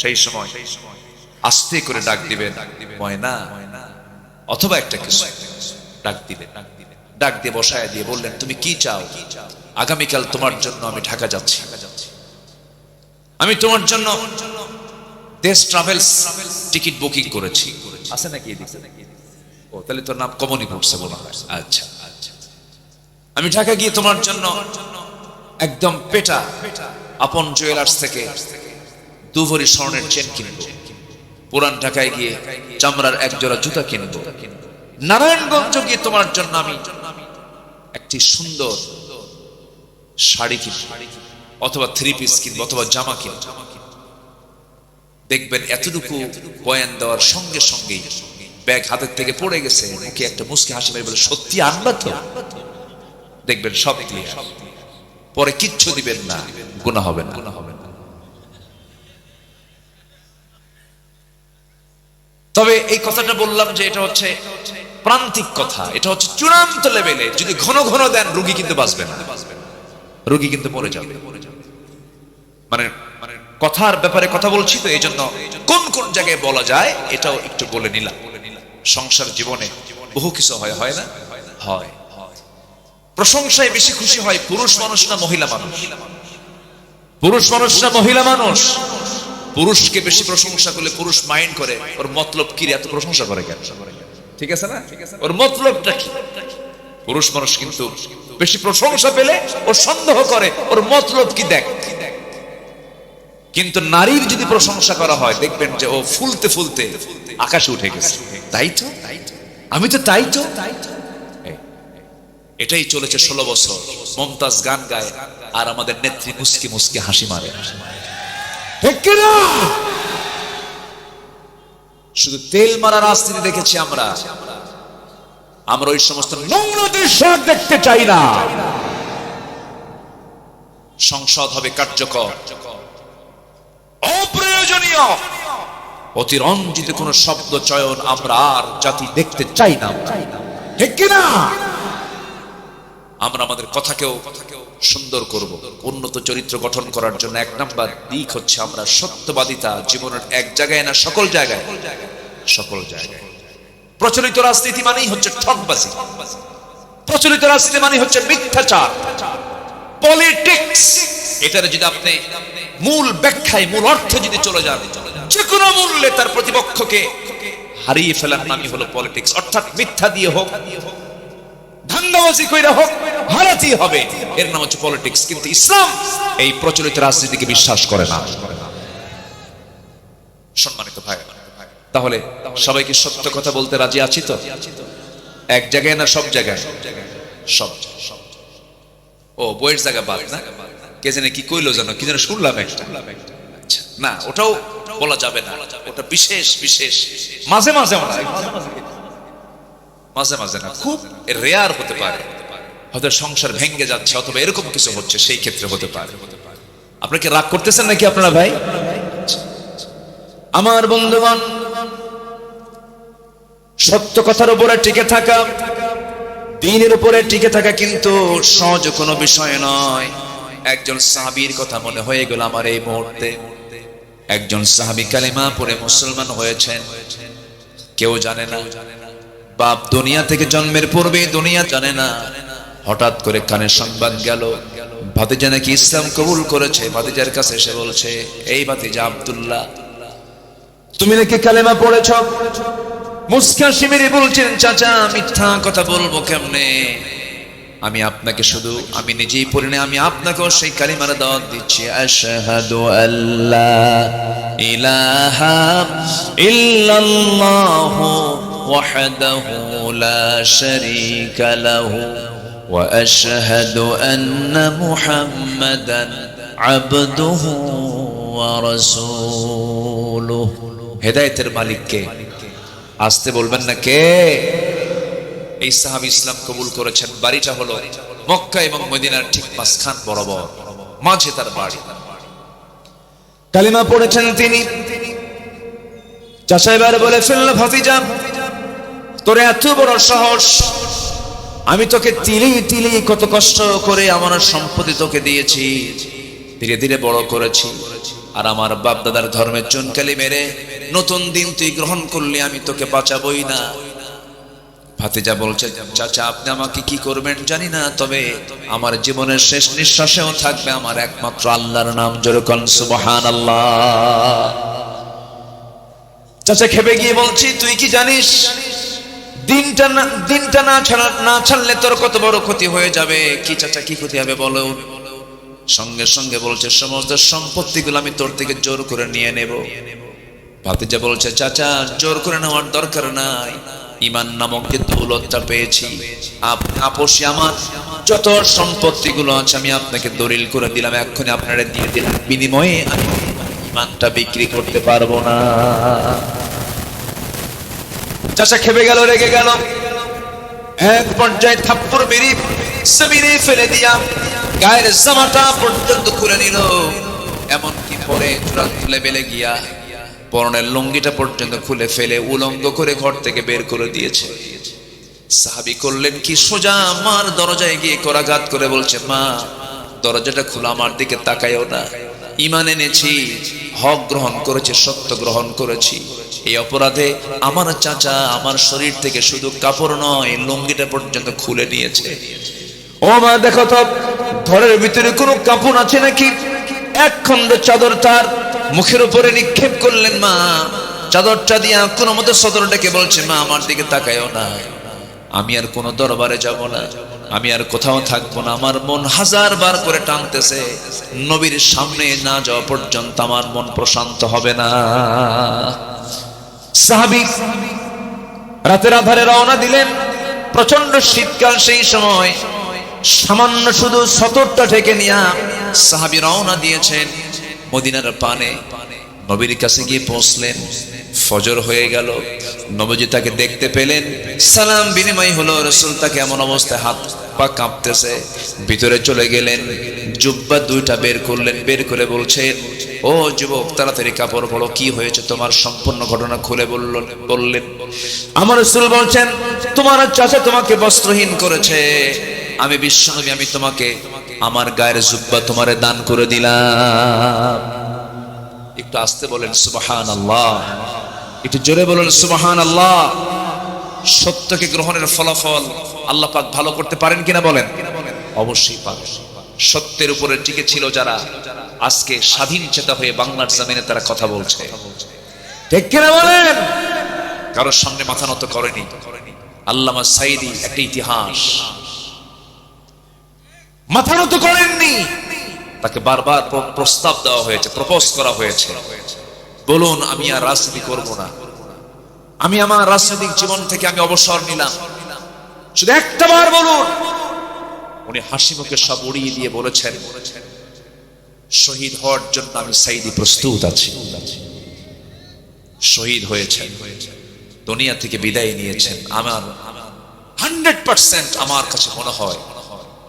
সেই সময় আস্তে করে ডাক দিবেন, ময়না, অথবা একটা কিছু ডাক দিবেন, ডাক দিয়ে বসায় দিয়ে বললেন, তুমি কি চাও? আগামীকাল তোমার জন্য আমি ঢাকা যাচ্ছি, আমি তোমার জন্য দেশ ট্রাভেলস টিকিট বুকিং করেছি। আছে নাকি? ও, তাহলে তোর নাম কমনই পড়ছে মনে হয়। আচ্ছা, আমি ঢাকা গিয়ে তোমার জন্য একদম পেটা আপন জুয়েলার্স থেকে 2 ভরি স্বর্ণের চেন কিনবো, পুরান ঢাকায় গিয়ে চামড়ার 1 জোড়া জুতা কিনবো, নারায়ণগঞ্জ গিয়ে তোমার জন্য আমি একটি সুন্দর শাড়ি কিনবো, অথবা 3 পিস কিনবো, অথবা জামা কিনবো। দেখবেন এতটুকু বয়ান দেওয়ার সঙ্গে সঙ্গেই ব্যাগ হাতের থেকে পড়ে গেছে, মুখে একটা মুস্কি হাসি মেরে বলে, সত্যি আনবা তো? দেখবেন সব দিয়ে পরে কিচ্ছু দিবেন না, গুনাহ হবে না। তবে এই কথাটা বললাম যে এটা হচ্ছে প্রান্তিক কথা, এটা হচ্ছে চূড়ান্ত লেভেলে। যদি ঘন ঘন দেন রোগী কিন্তু বাঁচবে না, রোগী কিন্তু মরে যাবে। মানে কথার ব্যাপারে কথা বলছি তো, এই জন্য কোন কোন জায়গায় বলা যায় এটাও একটু বলে নিলাম। সংসার জীবনে বহু কিছু হয়, হয় না? হয়। প্রশংসায় বেশি খুশি হয় পুরুষ মানুষ না মহিলা মানুষ? পুরুষ মানুষ না মহিলা মানুষ? পুরুষকে বেশি প্রশংসা করলে পুরুষ মাইন্ড করে, ওর মতলব কি রে, এত প্রশংসা করে কেন? ঠিক আছে না? ওর মতলবটা কি? পুরুষ মানুষ কিন্তু বেশি প্রশংসা পেলে ও সন্দেহ করে ওর মতলব কি দেখ। কিন্তু নারীর যদি প্রশংসা করা হয় দেখবেন যে ও ফুলতে ফুলতে আকাশে উঠে গেছে। তাই তো, আমি তো তাই তো। এটাই চলেছে 16 বছর। মমতাজ গান গায় আর আমাদের নেত্রী মুস্কি মুস্কি হাসি মারে। শুধু তেল মারা রাজনীতি দেখেছি আমরা। আমরা ওই সমস্ত নোংরা দৃশ্য দেখতে চাই না। সংসদ হবে কার্যকর, অপ্রয়োজনীয় অতিরঞ্জিত কোন শব্দ চয়ন আমরা আর জাতি দেখতে চাই না। ঠিক কিনা? আমরা আমাদের কথাকেও সুন্দর করব। উন্নত চরিত্র গঠন করার জন্য 1 নাম্বার দিক হচ্ছে আমরা সত্যবাদিতা জীবনের এক জায়গায় না সকল জায়গায়, সকল জায়গায়। প্রচলিত রাজনীতি মানেই হচ্ছে ঠকবাজি, প্রচলিত রাজনীতি মানে হচ্ছে মিথ্যাচার, পলিটিক্স। এটার যদি আপনি মূল ব্যাখ্যায় মূল অর্থে যদি চলে যান, যে কোনো মূল্যে তার প্রতিপক্ষকে হারিয়ে ফেলার নামই হলো পলিটিক্স। অর্থাৎ মিথ্যা দিয়ে হোক, ধান্দাবাজি কইরা হোক, হারাতেই হবে, এর নাম হচ্ছে পলিটিক্স। কিন্তু ইসলাম এই প্রচলিত রাজনীতিকে বিশ্বাস করে না। সম্মানিত ভাই, তাহলে সবাইকে সত্য কথা বলতে রাজি আছি তো? এক জায়গায় না সব জায়গায়? সব। ও বইয়ের জায়গা বাদ না? কে জানে কি কইলো জানো, কি যেন শুনলাম একটা। না ওটাও বলা যাবে না, ওটা বিশেষ বিশেষ মাঝে মাঝে মাঝে মাঝে না, খুব রেয়ার হতে পারে, হয়তো সংসার ভেঙে যাচ্ছে অথবা এরকম কিছু হচ্ছে, সেই ক্ষেত্রে হতে পারে। আপনাকে রাগ করতেছেন নাকি আপনারা ভাই? আমার বন্ধুগণ, সত্য কথার উপরে টিকে থাকা, দ্বীনের উপরে টিকে থাকা কিন্তু সহজ কোনো বিষয় নয়। একজন সাহাবীর কথা মনে হয়ে গেল আমার এই মুহূর্তে। একজন সাহাবী কালেমা পড়ে মুসলমান হয়েছেন, কেউ জানে না। বাপ দুনিয়া থেকে জন্মের পূর্বে দুনিয়া জানে না, হঠাৎ করে কানে সংবাদ গেল ভাতিজা নাকি ইসলাম কবুল করেছে। ভাতিজার কাছে এসে বলছে, এই ভাতিজা আব্দুল্লাহ, তুমি নাকি কালেমা পড়েছ? মুস্কা শিমিরে বলছেন, চাচা মিথ্যা কথা বলবো কেমনে, আমি আপনাকে শুধু, আমি নিজেই পড়ি না, আমি আপনাকেও সেই কালিমার দাওয়াত দিচ্ছি। আশহাদু আল্লা ইলাহা ইল্লাল্লাহু ওয়াহদাহু লা শারীকা লাহু ওয়া আশহাদু আন্না মুহাম্মাদান আবদুহু ওয়া রাসূলুহু। হেদায়েতের মালিক কে? আসতে বলবেন না কে? এই সাহাবী ইসলাম কবুল করেছেন। বাড়িটা হলো মক্কা এবং মদিনার ঠিক মাঝখান বরাবর, মাঝে তার বাড়ি। কালিমা পড়েছেন তিনি। চাচা এবার বলে ফেলল, ভাতিজা তোর এত বড় সাহস, আমি তোকে তিলি তিলি কত কষ্ট করে আমার সম্পত্তি তোকে দিয়েছি, ধীরে ধীরে বড় করেছি, আর আমার বাপ দাদার ধর্মের চুনকালি মেরে নতুন দিন তুই গ্রহণ করলি, আমি তোকে বাঁচাবই না। ভাতিজা বলছে, চাচা আপনি আমাকে কি করবেন জানি না, তবে আমার জীবনের শেষ নিঃশ্বাসেও থাকবে আমার একমাত্র আল্লাহর নাম। জোরে কোন সুবহানাল্লাহ। চাচা খেপে গিয়ে বলছি, তুই কি জানিস দিনটা না ছাড়লে তোর কত বড় ক্ষতি হয়ে যাবে? কি চাচা, কি ক্ষতি হবে বলো? সঙ্গে সঙ্গে বলছে, সমস্ত সম্পত্তিগুলো আমি তোর থেকে জোর করে নিয়ে নেব। ভাতিজা বলছে, চাচা জোর করে নেওয়ার দরকার নাই, ঈমান নামক যে দৌলতটা পেয়েছি, আপসি আমার যত সম্পত্তিগুলো আছে আমি আপনাকে দলিল করে দিলাম, এক্ষুনি আপনারা দিয়ে দিলাম, বিনিময়ে আমি ঈমানটা বিক্রি করতে পারবো না। চাচা খেপে গেল, রেগে গেল, এক পর্যায়ে থাপ্পড় মেরে জমিনে ফেলে দিয়া গায়ের জামাটা পর্যন্ত খুলে নিল, এমনকি পরে চূড়ান্ত লেভেলে গিয়া পরনের লুঙ্গিটা পর্যন্ত খুলে ফেলে উলঙ্গ করে ঘর থেকে বের করে দিয়েছে। সাহাবী করলেন কি, সোজা মার দরজায় গিয়ে করাঘাত করে বলছে, মা দরজাটা খোলা, আমার দিকে তাকায়ও না, ঈমান এনেছি, হক গ্রহণ করেছি, সত্য গ্রহণ করেছি, এই অপরাধে আমার চাচা আমার শরীর থেকে শুধু কাপড় নয় লুঙ্গিটা পর্যন্ত খুলে নিয়েছে। ও মা দেখো তো ঘরের ভিতরে কোনো কাপড় আছে নাকি? এক খণ্ড চাদর তার মুখের উপরে নিক্ষেপ করলেন। মা চাদরটা দিয়া কোনো মতো সদরটাকে বলছে, মা আমার দিকে তাকায়ও না, আমি আর কোনো দরবারে যাব না, আমি আর কোথাও থাকবো না, আমার মন হাজার বার করে টানতেছে, নবীর সামনে না যাওয়া পর্যন্ত আমার মন প্রশান্ত হবে না। সাহাবী রাতের আধারে রওনা দিলেন, প্রচন্ড শীতকাল, সেই সময় সামান্য শুধু সতরটা ঢেকে নিয়া সাহাবী রওনা দিয়েছেন মদিনার পানে। নবীর কাছে গিয়ে পৌঁছলেন, ফজর হয়ে গেল, নবীজি তাকে দেখতে পেলেন, সালাম বিনিময় হলো। রাসূল তাকে এমন অবস্থায় হাত পা কাঁপতেছে, ভিতরে চলে গেলেন, জুব্বা দুইটা বের করলেন, বের করে বলছেন, ও যুবক তাড়াতাড়ি কাপড় পরো, কি হয়েছে তোমার? সম্পূর্ণ ঘটনা খুলে বললেন। আমার রাসূল বলছেন, তোমার চাচা তোমাকে বস্ত্রহীন করেছে, আমি বিশ্বনবী, আমি তোমাকে আমার গায়ের জুব্বা তোমারে দান করে দিলাম। একটু আস্তে বলেন সুবহানাল্লাহ, একটু জোরে বলেন সুবহানাল্লাহ। সত্যকে গ্রহণের ফলাফল আল্লাহ পাক ভালো করতে পারেন কিনা বলেন? অবশ্যই পারেন। সত্যের উপরে টিকে ছিল যারা, আজকে স্বাধীন চেতা হয়ে বাংলার জমিনে তারা কথা বলছে, ঠিক কিনা বলেন? কারোর সামনে মাথা নত করেনি। আল্লামা সাঈদী একটা ইতিহাস, মাথা নত করেননি, তাকে বারবার প্রস্তাব দেওয়া হয়েছে, প্রপোজ করা হয়েছে, বলুন আমি আর রাজনীতি করব না, আমি আমার রাজনৈতিক জীবন থেকে আমি অবসর নিলাম, শুধু একটা বার বলুন। উনি হাসি মুখে সব উড়িয়ে দিয়ে বলেছেন, শহীদ হওয়ার জন্য আমি সাইদি প্রস্তুত আছি। শহীদ হয়েছেন, দুনিয়া থেকে বিদায় নিয়েছেন। আমার 100% আমার কাছে মনে হয়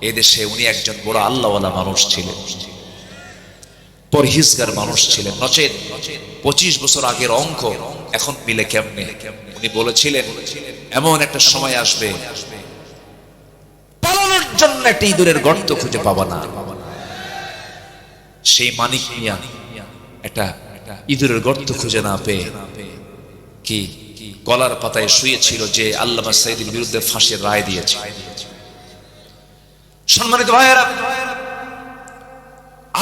এদেশে উনি একজন বড় আল্লাহওয়ালা মানুষ ছিলেন, পরহেজগার মানুষ ছিলেন। নচেত 25 বছর আগের অঙ্ক এখন মিলে কেমনে? উনি বলেছিলেন এমন একটা সময় আসবে পালানোর জন্য একটা ইঁদুরের গর্ত খুঁজে পাবা না। সেই মানিক মিয়া একটা ইঁদুরের গর্ত খুঁজে না পেয়ে কি গলার পাতায় শুয়েছিল যে আল্লামা সাইদির বিরুদ্ধে ফাঁসির রায় দিয়েছে। সম্মানিত ভাইয়েরা,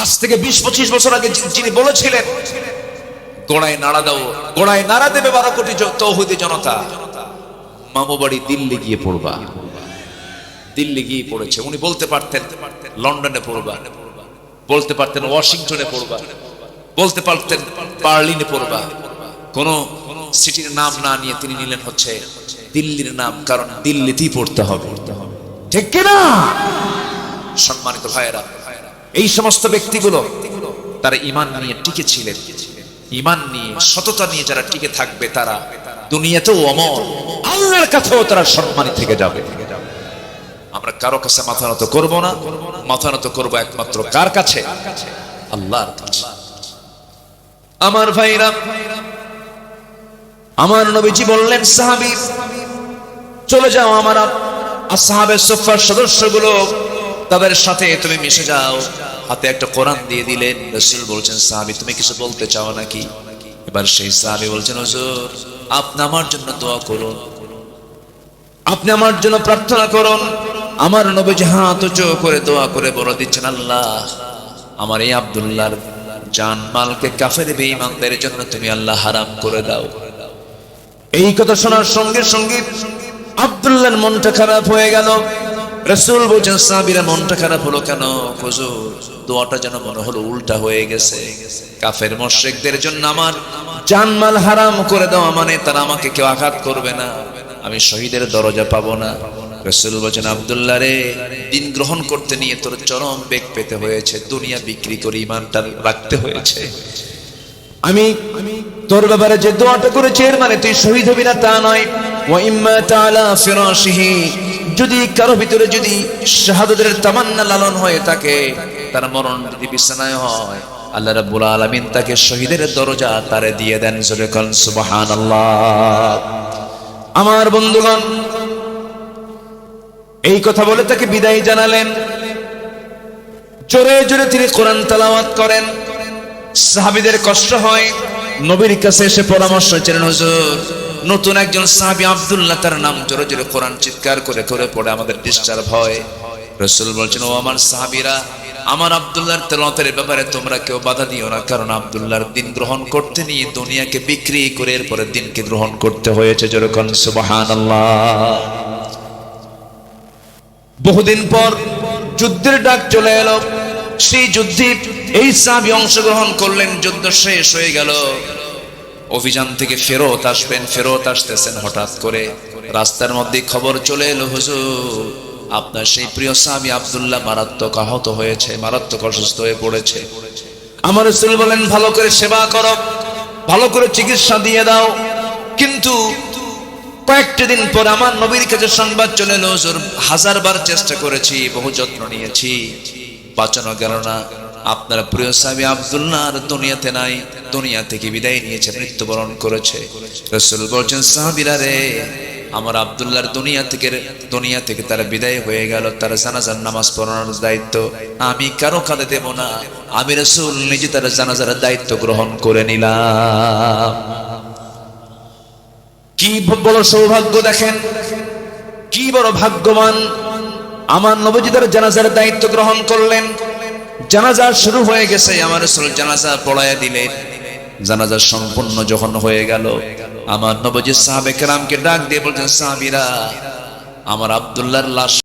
আজ থেকে 20-25 বছর আগে যিনি বলেছিলেন গোড়ায় নাড়া দাও, গোড়ায় নাড়া দেবে 12 কোটি তৌহিদি জনতা, মামু বাড়ি দিল্লি গিয়ে পড়বা। দিল্লি গিয়ে পড়েছে। উনি বলতে পারতেন লন্ডনে পড়বা, বলতে পারতেন ওয়াশিংটনে পড়বা, বলতে পারতেন বার্লিনে পড়বা। কোন সিটির নাম না নিয়ে তিনি নিলেন হচ্ছে দিল্লির নাম, কারণ দিল্লিতেই পড়তে হবে। ঠিক কিনা? সম্মানিত ভাইয়েরা, এই সমস্ত ব্যক্তিগুলো তারা ঈমান নিয়ে টিকে ছিলেন। ঈমান নিয়ে, সততা নিয়ে যারা টিকে থাকবে তারা দুনিয়াতেও অমর, আল্লাহর কাছেও তারা সম্মানিত থেকে যাবে। আমরা কারো কাছে মাথা নত করব না, মাথা নত করবো একমাত্র কার কাছে? আল্লাহর কাছে। আমার ভাইরা, আমার নবীজি বললেন সাহাবী চলে যাও, আমার আসহাবে সুফফার সদস্যগুলো তাদের সাথে তুমি মিশে যাও। হাতে একটা কোরআন দিয়ে দিলেন। রাসূল বলছেন সাহাবী তুমি কিছু বলতে চাও নাকি? এবার সেই সাহাবী বলছেন হুজুর আপনি আমার জন্য দোয়া করুন, আপনি আমার জন্য প্রার্থনা করুন। আমার নবীজি হাত উঁচু করে দোয়া করে বলে দিচ্ছেন, আল্লাহ আমার এই আব্দুল্লাহর জান মালকে কাফের বেঈমানদের জন্য তুমি আল্লাহ হারাম করে দাও। এই কথা শোনার সঙ্গে সঙ্গে আব্দুল্লাহর মনটা খারাপ হয়ে গেল। রাসূল বলেন সাহাবীরা মনটা খারাপ হলো কেন? হুজুর দোয়াটা যেন মনে হলো উল্টা হয়ে গেছে। কাফের মুশরিকদের জন্য আমার জানমাল হারাম করে দেওয়া মানে তারা আমাকে কেউ আঘাত করবে না, আমি শহীদের দরজা পাবো না। রাসূল বলেন আব্দুল্লাহ রে, দিন গ্রহণ করতে নিয়ে তোর চরম বেগ পেতে হয়েছে, দুনিয়া বিক্রি করে ঈমানটা রাখতে হয়েছে। আমি তোর ব্যাপারে যে দোয়াটা করেছি এর মানে তুই শহীদ হবি না তা নয়। ওয়া ইম্মা তাআলা ফিরাশিহি, যদি কারো ভিতরে যদি শাহাদাতের তামান্না লালন হয়ে থাকে, তার মরণ যদি বিছানায় হয়, আল্লাহ রাব্বুল আলামিন তাকে শহীদের দরজা তারে দিয়ে দেন। জোরে কোন সুবহানাল্লাহ। আমার বন্ধুগণ এই কথা বলে তাকে বিদায় জানালেন। জোরে জোরে তিনি কোরআন তেলাওয়াত করেন। সাহাবীদের কষ্ট হয়, নবীর কাছে এসে পরামর্শ চাইলেন, হুজুর নতুন একজন সাহাবী আব্দুল্লাহ, তার নাম জোরে জোরে কোরআন চিৎকার করে করে পড়ে আমাদের ডিস্টার্ব হয়। রাসূল বলছেন ও আমার সাহাবীরা, আমার আব্দুল্লাহর তেলাওয়াতের ব্যাপারে তোমরা কেউ বাধা দিও না, কারণ আব্দুল্লাহর দিন গ্রহণ করতে নিয়ে দুনিয়াকে বিক্রি করে এরপরে দিনকে গ্রহণ করতে হয়েছে। জোরে কোন সুবহানাল্লাহ। বহুদিন পর যুদ্ধের ডাক চলে এলো। সেই যুদ্ধে এই সাহাবী অংশগ্রহণ করলেন। যুদ্ধ শেষ হয়ে গেল, অভিযান থেকে ফেরত আসবেন, ফেরত আসতেছেন, হঠাৎ করে রাস্তার মধ্যে খবর চলে এলো, হুজুর আপনার সেই প্রিয় সাহাবী আব্দুল্লাহ মারাত্মক আহত হয়েছে, মারাত্মক অসুস্থ হয়ে পড়েছে। আমার রাসূল বলেন ভালো করে সেবা করো, ভালো করে চিকিৎসা দিয়ে দাও। কিন্তু কয়েকটা দিন পর আমার নবীর কাছে সংবাদ চলে এলো, হুজুর 1000 বার চেষ্টা করেছি, বহু যত্ন নিয়েছি, বাঁচানো গেল না। আপনার প্রিয় সাহাবী আব্দুল্লাহ আর দুনিয়াতে নাই, দুনিয়া থেকে বিদায় নিয়েছে, মৃত্যুবরণ করেছে। রাসূল বলেন সাহাবীরা রে, আমার আব্দুল্লাহর দুনিয়া থেকে তার বিদায় হয়ে গেল, তার জানাজার নামাজ পড়ানোর দায়িত্ব আমি কারো কাঁধে দেব না, আমি রাসূল নিজে তার জানাজার দায়িত্ব গ্রহণ করে নিলাম। কি বড় সৌভাগ্য দেখেন, কি বড় ভাগ্যবান। আমার নবীজি তার জানাজার দায়িত্ব গ্রহণ করলেন। জানাজা শুরু হয়ে গেছে, আমার রাসূল জানাজা পড়ায়া দিলেন। জানাজা সম্পূর্ণ যখন হয়ে গেল, আমার নবীজি সাহাবে কেরামকে ডাক দিয়ে বলছেন, সাহাবীরা আমার আব্দুল্লাহর লাশ